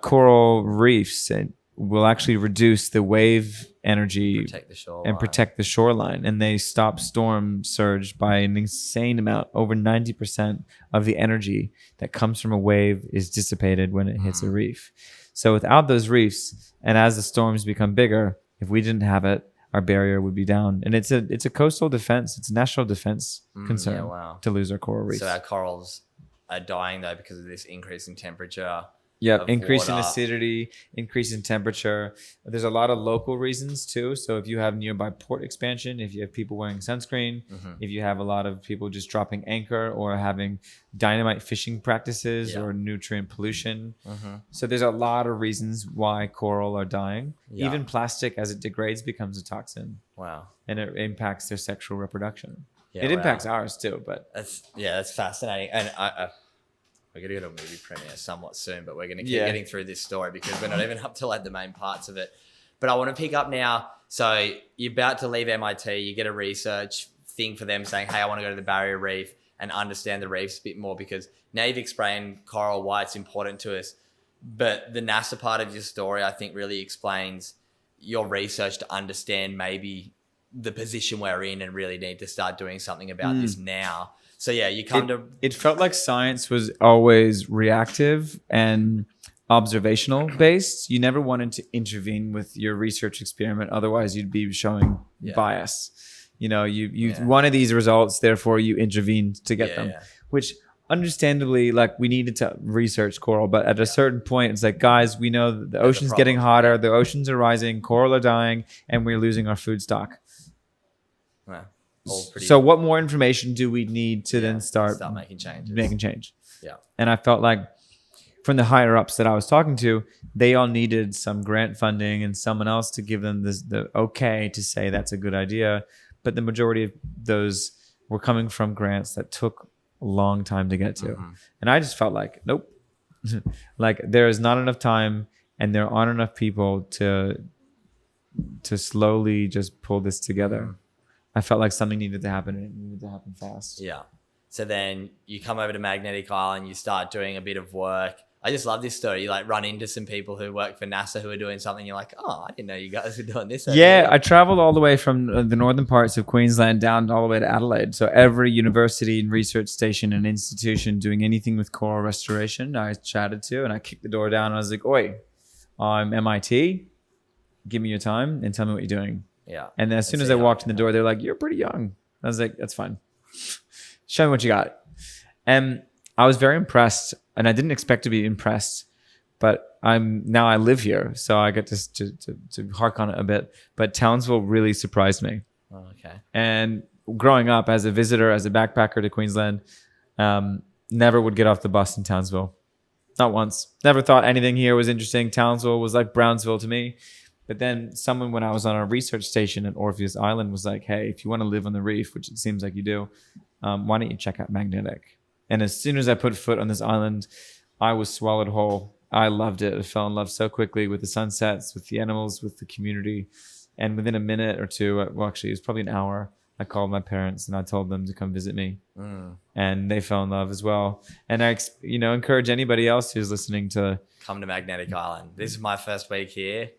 coral reefs will actually reduce the wave energy and protect the shoreline. And they stop storm surge by an insane amount. Over 90% of the energy that comes from a wave is dissipated when it hits a reef. So without those reefs, and as the storms become bigger, if we didn't have it, our barrier would be down. And it's a coastal defense. It's a national defense concern to lose our coral reefs. So our corals are dying though because of this increase in temperature. Yeah, increase in acidity, increase in temperature. There's a lot of local reasons too. So if you have nearby port expansion, if you have people wearing sunscreen, if you have a lot of people just dropping anchor or having dynamite fishing practices or nutrient pollution. So there's a lot of reasons why coral are dying. Even plastic, as it degrades, becomes a toxin. Wow. And it impacts their sexual reproduction. It impacts ours too, but that's fascinating. And we're going to go to a movie premiere somewhat soon, but we're going to keep getting through this story because we're not even up to like the main parts of it. But I want to pick up now. So you're about to leave MIT. You get a research thing for them saying, hey, I want to go to the Barrier Reef and understand the reefs a bit more, because now you've explained coral, why it's important to us. But the NASA part of your story, I think, really explains your research to understand maybe the position we're in and really need to start doing something about this now. So you come to... It felt like science was always reactive and observational based. You never wanted to intervene with your research experiment. Otherwise, you'd be showing bias. You wanted these results, therefore you intervened to get them. Which understandably, like, we needed to research coral. But at a certain point, it's like, guys, we know that the ocean's getting hotter. The oceans are rising. Coral are dying. And we're losing our food stock. Wow. So what more information do we need to then start making change? Yeah. And I felt like from the higher ups that I was talking to, they all needed some grant funding and someone else to give them the okay to say that's a good idea. But the majority of those were coming from grants that took a long time to get to. And I just felt like, nope, like there is not enough time and there aren't enough people to slowly just pull this together. I felt like something needed to happen, and it needed to happen fast. Yeah. So then you come over to Magnetic Island, you start doing a bit of work. I just love this story. You like run into some people who work for NASA who are doing something. You're like, oh, I didn't know you guys were doing this. Yeah, I traveled all the way from the northern parts of Queensland down all the way to Adelaide. So every university and research station and institution doing anything with coral restoration, I chatted to, and I kicked the door down. And I was like, oi, I'm MIT. give me your time and tell me what you're doing. Yeah. And as soon as I walked in the door, they're like, you're pretty young. I was like, that's fine. Show me what you got. And I was very impressed, and I didn't expect to be impressed, but I live here, so I get to hark on it a bit. But Townsville really surprised me. Oh, okay. And growing up as a visitor, as a backpacker to Queensland, never would get off the bus in Townsville. Not once. Never thought anything here was interesting. Townsville was like Brownsville to me. But then someone, when I was on a research station at Orpheus Island, was like, hey, if you want to live on the reef, which it seems like you do, why don't you check out Magnetic? And as soon as I put foot on this island, I was swallowed whole. I loved it. I fell in love so quickly with the sunsets, with the animals, with the community. And within a minute or two, well, actually, it was probably an hour, I called my parents and I told them to come visit me. And they fell in love as well. And I, encourage anybody else who's listening to come to Magnetic Island. This is my first week here.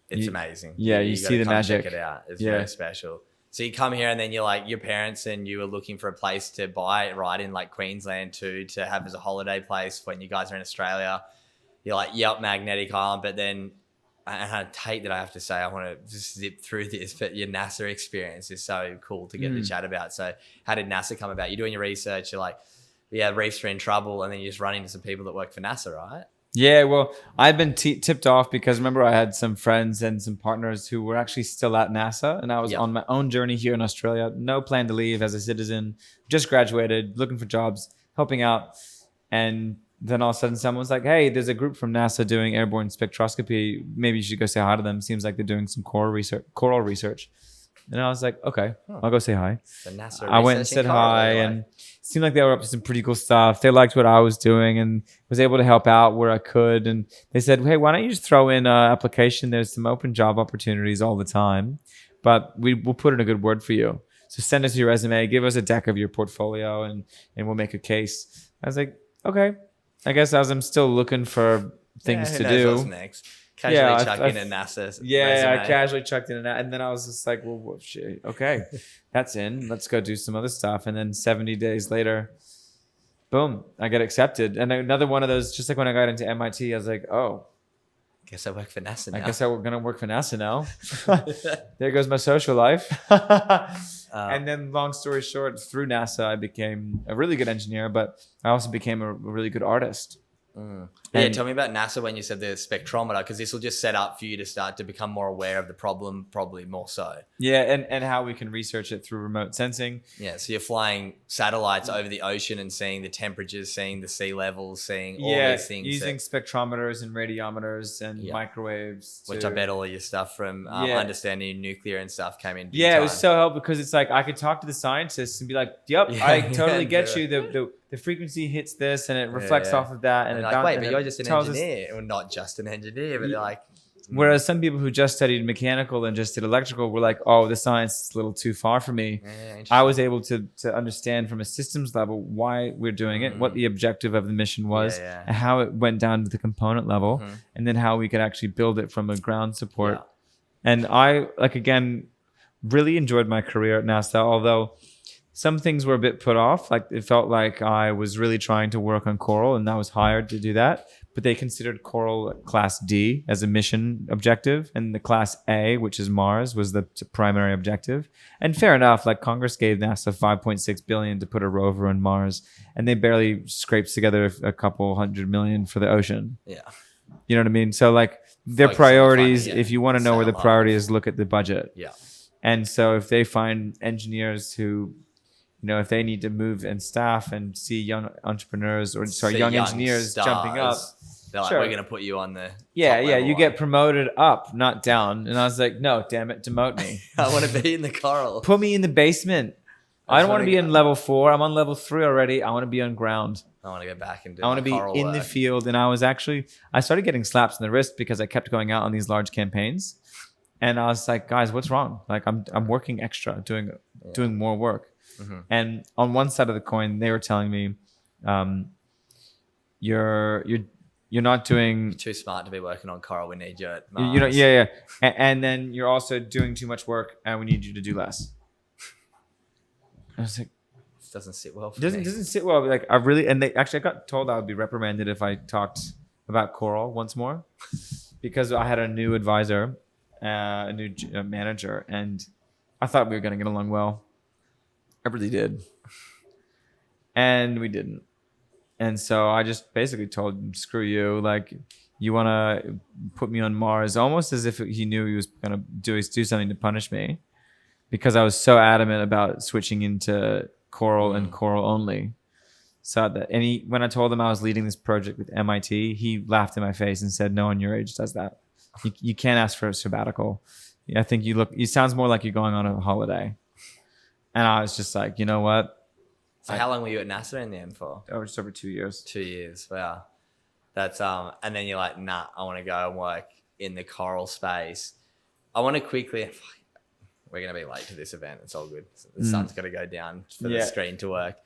It's amazing. Yeah, you see the magic. Check it out. It's very special. So you come here and then you're like, your parents and you were looking for a place to buy right in like Queensland too, to have as a holiday place when you guys are in Australia. You're like, yep, Magnetic Island. But then, and I hate that I have to say, I want to just zip through this, but your NASA experience is so cool to get to chat about. So how did NASA come about? You're doing your research. You're like, yeah, reefs are in trouble. And then you just run into some people that work for NASA, right? Yeah, well, I've been tipped off because remember I had some friends and some partners who were actually still at NASA, and I was on my own journey here in Australia. No plan to leave as a citizen, just graduated, looking for jobs, helping out. And then all of a sudden someone's like, hey, there's a group from NASA doing airborne spectroscopy. Maybe you should go say hi to them. Seems like they're doing some coral research. And I was like, okay, I'll go say hi. So NASA I went and said hi, and it seemed like they were up to some pretty cool stuff. They liked what I was doing and was able to help out where I could. And they said, hey, why don't you just throw in an application? There's some open job opportunities all the time, but we'll put in a good word for you. So send us your resume, give us a deck of your portfolio, and we'll make a case. I was like, okay. I guess as I'm still looking for things to do. What's next? Casually chuck in a NASA resume. I casually chucked in and then I was just like, well, shit, okay, that's in. Let's go do some other stuff. And then 70 days later, boom, I get accepted. And another one of those, just like when I got into MIT, I was like, oh, guess I work for NASA now. I guess I'm gonna work for NASA now. There goes my social life. And then, long story short, through NASA, I became a really good engineer, but I also became a really good artist. Yeah, tell me about NASA when you said the spectrometer, because this will just set up for you to start to become more aware of the problem, probably more so. Yeah, and how we can research it through remote sensing. Yeah, so you're flying satellites over the ocean and seeing the temperatures, seeing the sea levels, seeing all these things. Using spectrometers and radiometers and microwaves. Which I bet all of your stuff from understanding nuclear and stuff came in. Yeah, it was so helpful because it's like I could talk to the scientists and be like, yep, I totally get you. The frequency hits this and it reflects off of that. And like, wait, but you're just an engineer. Well, not just an engineer, but they're like... Whereas some people who just studied mechanical and just did electrical were like, oh, the science is a little too far for me. I was able to understand from a systems level why we're doing it, what the objective of the mission was, and how it went down to the component level, and then how we could actually build it from a ground support. And I, again, really enjoyed my career at NASA, although some things were a bit put off. Like it felt like I was really trying to work on coral and I was hired to do that. But they considered coral class D as a mission objective. And the class A, which is Mars, was the primary objective. And fair enough, like Congress gave NASA $5.6 billion to put a rover on Mars. And they barely scraped together a couple $100 million for the ocean. Yeah. You know what I mean? So like their priorities, if you want to know where the priority is, look at the budget. Yeah. And so if they find engineers who... if they need to move and staff and see young entrepreneurs young engineers jumping up, they're like, we're going to put you on the you get promoted up, not down. And I was like, no, damn it, demote me. I want to be in the coral. Put me in the basement. I don't want to be in level 4. I'm on level 3 already. I want to be on ground. I want to go back and do I want to be in the field. And I started getting slaps in the wrist because I kept going out on these large campaigns. And I was like, guys, what's wrong? Like I'm working extra, doing more work. And on one side of the coin, they were telling me, you're not doing. You're too smart to be working on coral. We need you at Mars. And then you're also doing too much work, and we need you to do less. I was like, this doesn't sit well. Doesn't sit well. Like I got told I would be reprimanded if I talked about coral once more. because I had a new advisor, a new manager, and I thought we were going to get along well. I really did. And we didn't. And so I just basically told him, screw you. Like, you want to put me on Mars, almost as if he knew he was going to do something to punish me, because I was so adamant about switching into coral and coral only. So that, and when I told him I was leading this project with MIT, he laughed in my face and said, no one your age does that. You can't ask for a sabbatical. I think you sounds more like you're going on a holiday. And I was just like, you know what? So how long were you at NASA in the end for? Just over 2 years. 2 years. Wow. That's and then you're like, nah, I want to go and work in the coral space. I want to quickly. We're gonna be late to this event. It's all good. The sun's got to go down for the screen to work.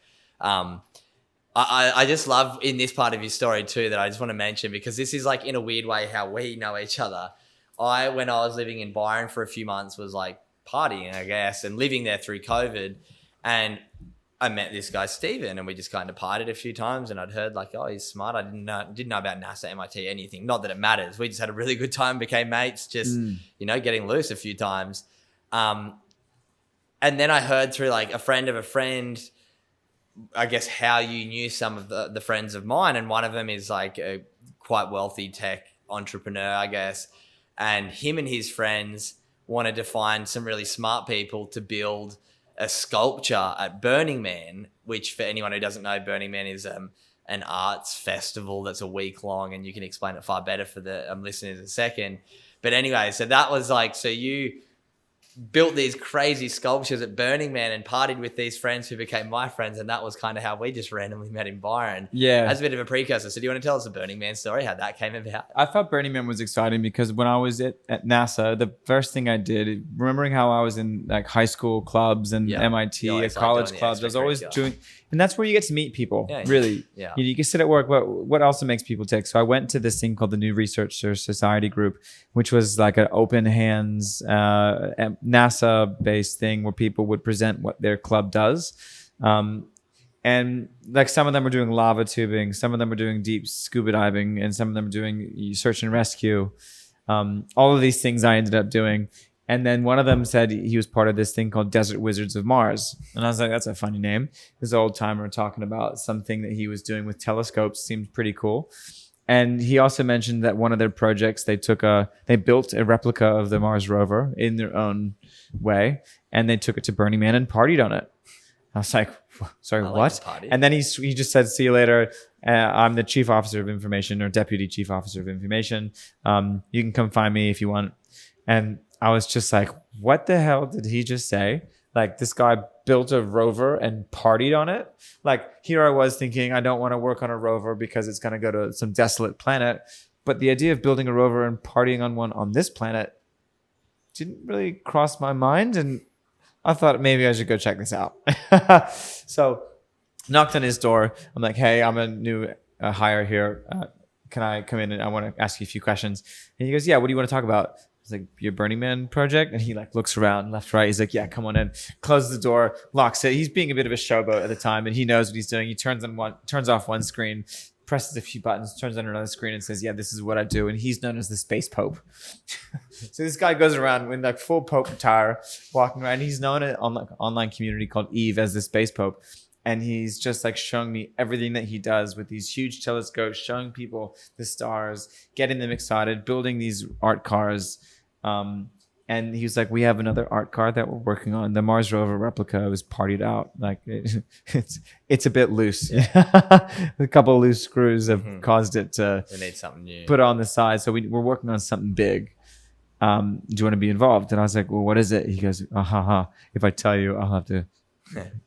I just love in this part of your story too that I just want to mention, because this is like in a weird way how we know each other. When I was living in Byron for a few months, was like partying, I guess, and living there through COVID, and I met this guy, Stephan, and we just kind of partied a few times, and I'd heard like, oh, he's smart. I didn't know about NASA, MIT, anything. Not that it matters. We just had a really good time, became mates, just, getting loose a few times. And then I heard through like a friend of a friend, I guess, how you knew some of the friends of mine. And one of them is like a quite wealthy tech entrepreneur, I guess. And him and his friends wanted to find some really smart people to build a sculpture at Burning Man, which for anyone who doesn't know, Burning Man is an arts festival that's a week long, and you can explain it far better for the listeners in a second. But anyway, so that was like, so you built these crazy sculptures at Burning Man and partied with these friends who became my friends, and that was kind of how we just randomly met in Byron. Yeah. As a bit of a precursor. So do you want to tell us the Burning Man story, how that came about? I thought Burning Man was exciting because when I was at NASA, the first thing I did, remembering how I was in like high school clubs and MIT, college clubs, I was always doing, and that's where you get to meet people, really. Yeah. You can sit at work, but what also makes people tick? So I went to this thing called the New Researcher Society Group, which was like an open hands NASA-based thing where people would present what their club does. And like some of them were doing lava tubing, some of them were doing deep scuba diving, and some of them were doing search and rescue. All of these things I ended up doing. And then one of them said he was part of this thing called Desert Wizards of Mars. And I was like, that's a funny name. This old timer talking about something that he was doing with telescopes seemed pretty cool. And he also mentioned that one of their projects, they built a replica of the Mars rover in their own way, and they took it to Burning Man and partied on it. I was like, sorry, what? And then he just said, see you later. I'm the chief officer of information, or deputy chief officer of information. You can come find me if you want. And I was just like, what the hell did he just say? Like, this guy built a rover and partied on it. Like, here I was thinking, I don't want to work on a rover because it's going to go to some desolate planet. But the idea of building a rover and partying on one on this planet didn't really cross my mind. And I thought maybe I should go check this out. So knocked on his door. I'm like, hey, I'm a new hire here. Can I come in and I want to ask you a few questions? And he goes, yeah, what do you want to talk about? I was like, your Burning Man project? And he like looks around left, right. He's like, yeah, come on in. Closes the door, locks it. He's being a bit of a showboat at the time, and he knows what he's doing. He turns off one screen, presses a few buttons, turns on another screen, and says, yeah, this is what I do. And he's known as the Space Pope. So this guy goes around with like full Pope attire, walking around. He's known in an online community called Eve as the Space Pope. And he's just like showing me everything that he does with these huge telescopes, showing people the stars, getting them excited, building these art cars. And he was like, we have another art car that we're working on. The Mars rover replica was partied out. Like it's a bit loose. Yeah. A couple of loose screws have caused it to need something new. Put on the side. So we're working on something big. Do you want to be involved? And I was like, well, what is it? He goes, if I tell you, I'll have to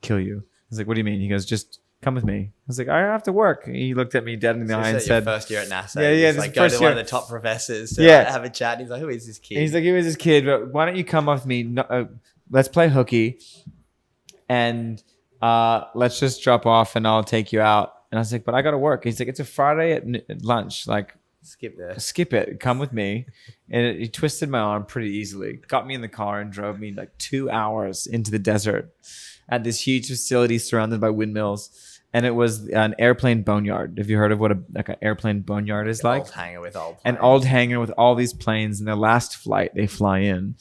kill you. I was like, what do you mean? He goes, just come with me. I was like, I have to work. He looked at me dead in the eye and said, your first year at NASA. Yeah. He's like, go to one of the top professors to have a chat. And he's like, who is this kid? And he's like, who is this kid? But why don't you come with me? Let's play hooky. And let's just drop off and I'll take you out. And I was like, but I got to work. He's like, it's a Friday at lunch. Like, skip it. Come with me. And he twisted my arm pretty easily. Got me in the car and drove me like 2 hours into the desert at this huge facility surrounded by windmills. and it was an airplane boneyard. Have you heard of what an airplane boneyard is like? Old hangar with old An planes. old hangar with all these planes, and their last flight they fly in,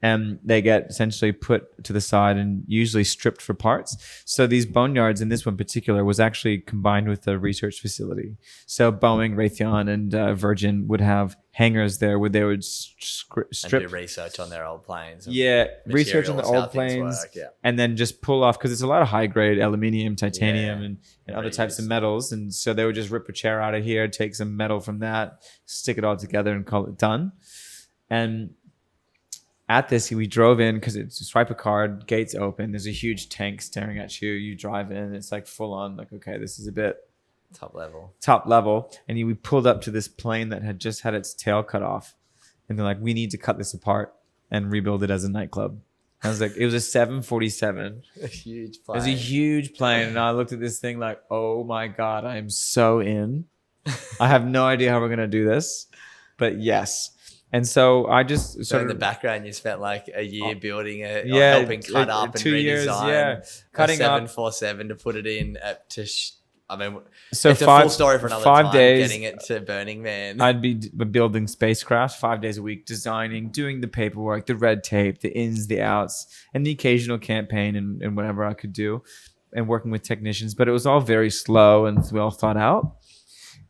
and they get essentially put to the side and usually stripped for parts. So these boneyards, in this one particular, was actually combined with a research facility. So Boeing, Raytheon, and Virgin would have hangars there where they would strip and do research on their old planes. yeah, research on the materials, how old things planes, work, yeah. and then just pull off, because it's a lot of high grade aluminium, titanium, Yeah. and other types of Reuse. metals. And so they would just rip a chair out of here, take some metal from that, stick it all together, and call it done. And at this, we drove in because it's swipe a card, gates open. There's a huge tank staring at you. You drive in, it's like full on, like, okay, this is a bit Top level. And we pulled up to this plane that had just had its tail cut off. And they're like, we need to cut this apart and rebuild it as a nightclub. I was like, it was a 747. A huge It plane. was a huge plane. And I looked at this thing like, oh my God, I am so in. I have no idea how we're going to do this. But yes. And so I just So sort in of the background, you spent like a year building it, yeah, helping cut up and 2 redesign years, yeah, cutting a up. 747 to put it in. I mean, So it's a five- full story for another 5 time. days, Getting it to Burning Man. I'd be building spacecraft 5 days a week, designing, doing the paperwork, the red tape, the ins, the outs, and the occasional campaign and whatever I could do, and working with technicians. But it was all very slow and well thought out.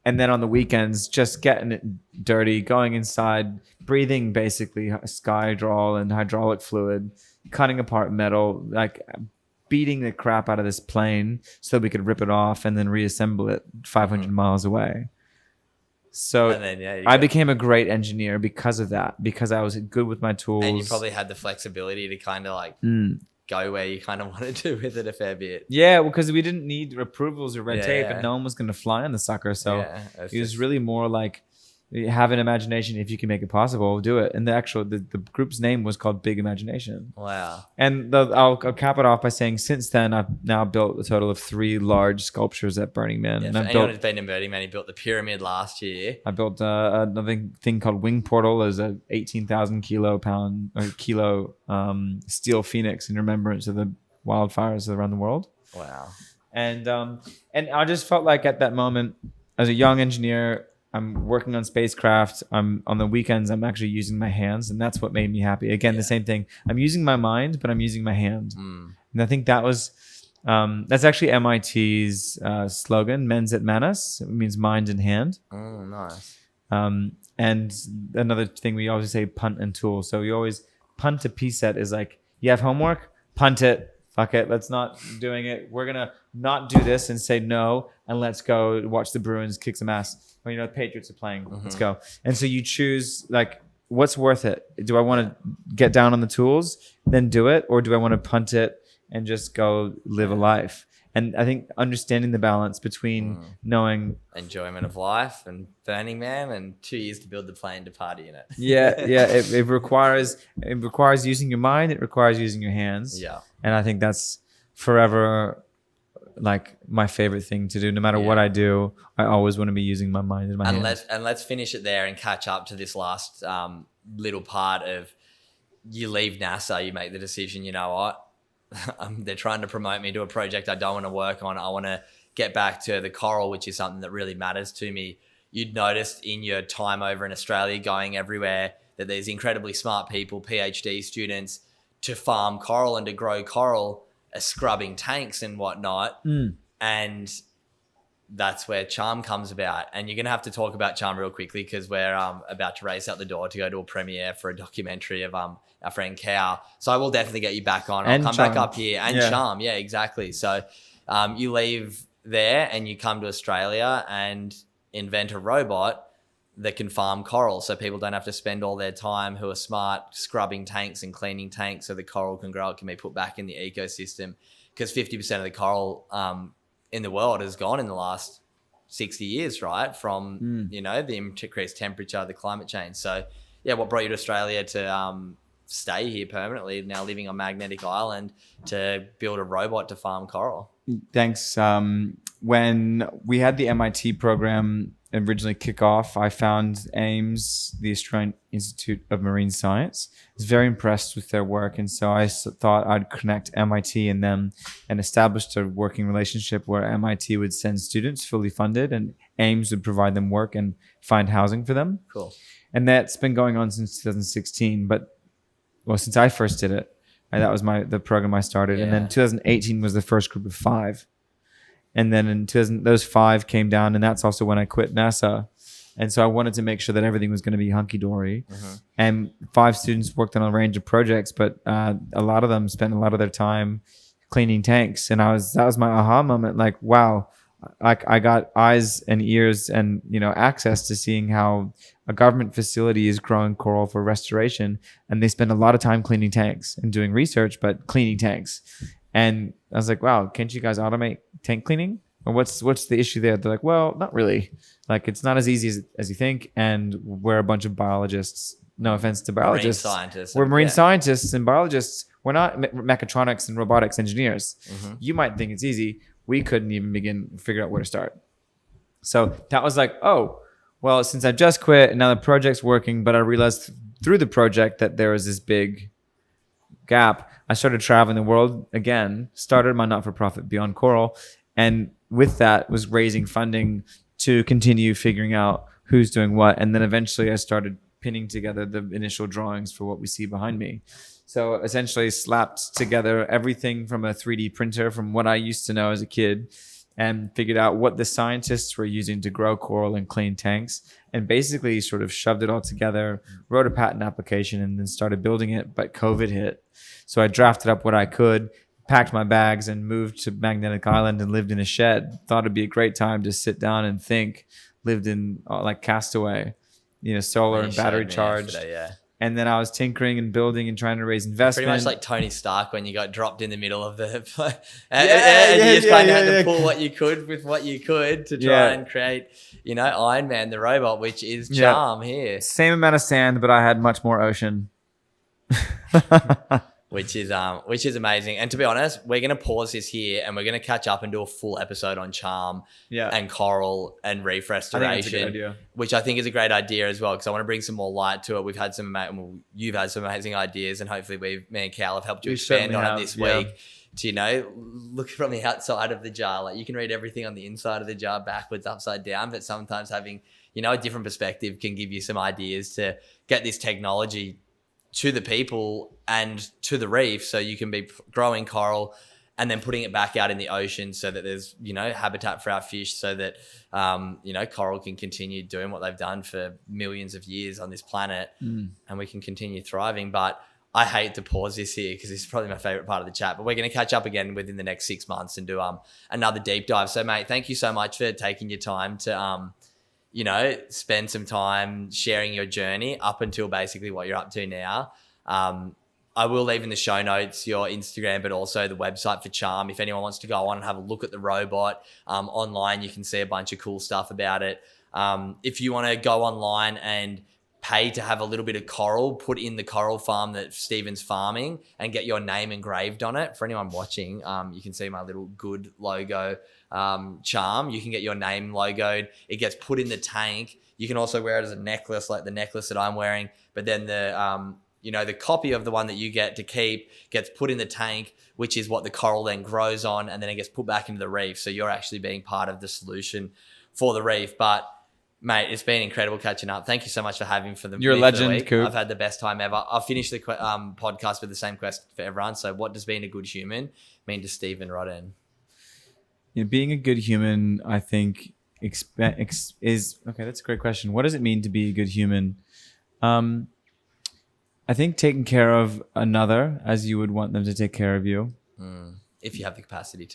And then on the weekends, just getting it dirty, going inside, breathing basically skydrol and hydraulic fluid, cutting apart metal, like beating the crap out of this plane so we could rip it off and then reassemble it 500 miles away. So And then, yeah, I became a great engineer because of that, because I was good with my tools. and you probably had the flexibility to kind of like go where you kind of wanted to with it a fair bit. Yeah, because we didn't need approvals or red tape, Yeah. and no one was going to fly on the sucker. So Yeah, it's it was just- really more like, have an imagination. If you can make it possible, do it. And the group's name was called Big Imagination. Wow. And I'll cap it off by saying, since then I've now built a total of 3 large sculptures at Burning Man. Yeah, And for I've anyone built who's been in Burning Man, he built the pyramid last year. another thing called Wing Portal, as a 18,000 kilo steel phoenix in remembrance of the wildfires around the world. Wow. And I just felt like at that moment, as a young engineer, I'm working on spacecraft. I'm on the weekends, I'm actually using my hands, and that's what made me happy. Again, the same thing. I'm using my mind, but I'm using my hand. And I think that was that's actually MIT's slogan, "Mens et manus." It means mind and hand. Oh, nice. And another thing we always say, punt and tool. So we always punt a piece set is like, you have homework, punt it. Fuck it, let's not doing it. We're gonna not do this and say no, and let's go watch the Bruins kick some ass. Or the Patriots are playing. Let's go. And so you choose like, what's worth it? Do I want to get down on the tools, then do it, or do I want to punt it and just go live a life? And I think understanding the balance between knowing, Enjoyment of life and Burning Man, and 2 years to build the plane to party in it. it requires using your mind. It requires using your hands. Yeah. And I think that's forever like my favorite thing to do. No matter what I do, I always want to be using my mind and my hands. Let's finish it there and catch up to this last little part of, you leave NASA, you make the decision, you know what? They're trying to promote me to a project I don't want to work on. I want to get back to the coral, which is something that really matters to me. You'd noticed in your time over in Australia, going everywhere, that there's incredibly smart people, PhD students, to farm coral and to grow coral, are scrubbing tanks and whatnot. And that's where Charm comes about. And you're going to have to talk about Charm real quickly, because we're about to race out the door to go to a premiere for a documentary of our friend Cow. So I will definitely get you back on. I'll come back up here. And Charm, yeah, exactly. So you leave there and you come to Australia and invent a robot that can farm coral, so people don't have to spend all their time, who are smart, scrubbing tanks and cleaning tanks so the coral can grow. It can be put back in the ecosystem, because 50% of the coral in the world has gone in the last 60 years, right? From, the increased temperature, the climate change. So yeah, what brought you to Australia to stay here permanently, now living on Magnetic Island, to build a robot to farm coral? Thanks. When we had the MIT program, originally kick off, I found AIMS, the Australian Institute of Marine Science. I was very impressed with their work, and so I thought I'd connect MIT and them and established a working relationship where MIT would send students fully funded and AIMS would provide them work and find housing for them. Cool. And that's been going on since 2016, since I first did it. That was the program I started. Yeah. And then 2018 was the first group of 5. And then in 2000, those 5 came down, and that's also when I quit NASA. And so I wanted to make sure that everything was going to be hunky-dory. And 5 students worked on a range of projects, but a lot of them spent a lot of their time cleaning tanks. And that was my aha moment. Like, wow, I got eyes and ears and, access to seeing how a government facility is growing coral for restoration. And they spend a lot of time cleaning tanks and doing research, but cleaning tanks. And I was like, wow, can't you guys automate tank cleaning? Or what's the issue there? They're like, well, not really. Like, it's not as easy as you think. And we're a bunch of biologists. No offense to biologists. Marine scientists. We're marine scientists and biologists. We're not mechatronics and robotics engineers. You might think it's easy. We couldn't even begin to figure out where to start. So that was like, oh, well, since I've just quit and now the project's working, but I realized through the project that there was this big gap. I started traveling the world again, started my not-for-profit Beyond Coral, and with that was raising funding to continue figuring out who's doing what. And then eventually I started pinning together the initial drawings for what we see behind me. So essentially slapped together everything from a 3D printer from what I used to know as a kid and figured out what the scientists were using to grow coral and clean tanks, and basically sort of shoved it all together, wrote a patent application, and then started building it. But COVID hit. So I drafted up what I could, packed my bags, and moved to Magnetic Island and lived in a shed. Thought it'd be a great time to sit down and think. Lived in like Castaway, solar and battery charged. And then I was tinkering and building and trying to raise investment. Pretty much like Tony Stark when you got dropped in the middle of the... and you just kind of had to pull what you could with what you could to try and create, Iron Man, the robot, which is Charm here. Same amount of sand, but I had much more ocean. Which is amazing. And to be honest, we're going to pause this here and we're going to catch up and do a full episode on Charm and coral and reef restoration, which I think is a great idea as well, because I want to bring some more light to it. You've had some amazing ideas, and hopefully me and Cal have helped you expand on it this week to, look from the outside of the jar. Like, you can read everything on the inside of the jar backwards, upside down, but sometimes having, a different perspective can give you some ideas to get this technology to the people and to the reef, so you can be growing coral and then putting it back out in the ocean so that there's, habitat for our fish, so that, coral can continue doing what they've done for millions of years on this planet and we can continue thriving. But I hate to pause this here because this is probably my favorite part of the chat, but we're going to catch up again within the next 6 months and do another deep dive. So, mate, thank you so much for taking your time to, spend some time sharing your journey up until basically what you're up to now. I will leave in the show notes your Instagram, but also the website for Charm. If anyone wants to go on and have a look at the robot online, you can see a bunch of cool stuff about it. If you want to go online and pay to have a little bit of coral put in the coral farm that Stephan's farming and get your name engraved on it, for anyone watching, you can see my little good logo. Charm, you can get your name logoed. It gets put in the tank. You can also wear it as a necklace, like the necklace that I'm wearing, but then the copy of the one that you get to keep gets put in the tank, which is what the coral then grows on, and then it gets put back into the reef. So you're actually being part of the solution for the reef. But mate, it's been incredible catching up. Thank you so much for having me for the week. Coop. I've had the best time ever. I'll finish the podcast with the same question for everyone. So what does being a good human mean to Stephan Rodan? Being a good human, I think, is okay. That's a great question. What does it mean to be a good human? I think taking care of another as you would want them to take care of you. If you have the capacity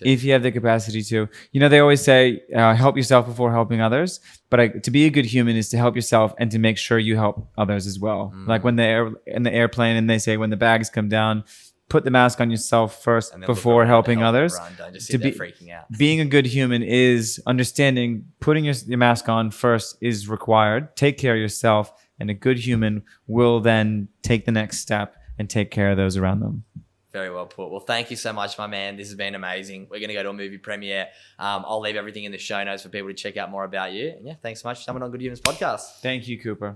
to. They always say, help yourself before helping others. But to be a good human is to help yourself and to make sure you help others as well. Like when they're in the airplane and they say, when the bags come down, put the mask on yourself first before helping others. Don't just sit there freaking out. Being a good human is understanding putting your mask on first is required. Take care of yourself, and a good human will then take the next step and take care of those around them. Very well put. Well, thank you so much, my man. This has been amazing. We're going to go to a movie premiere. I'll leave everything in the show notes for people to check out more about you. And yeah, thanks so much for coming on Good Humans Podcast. Thank you, Cooper.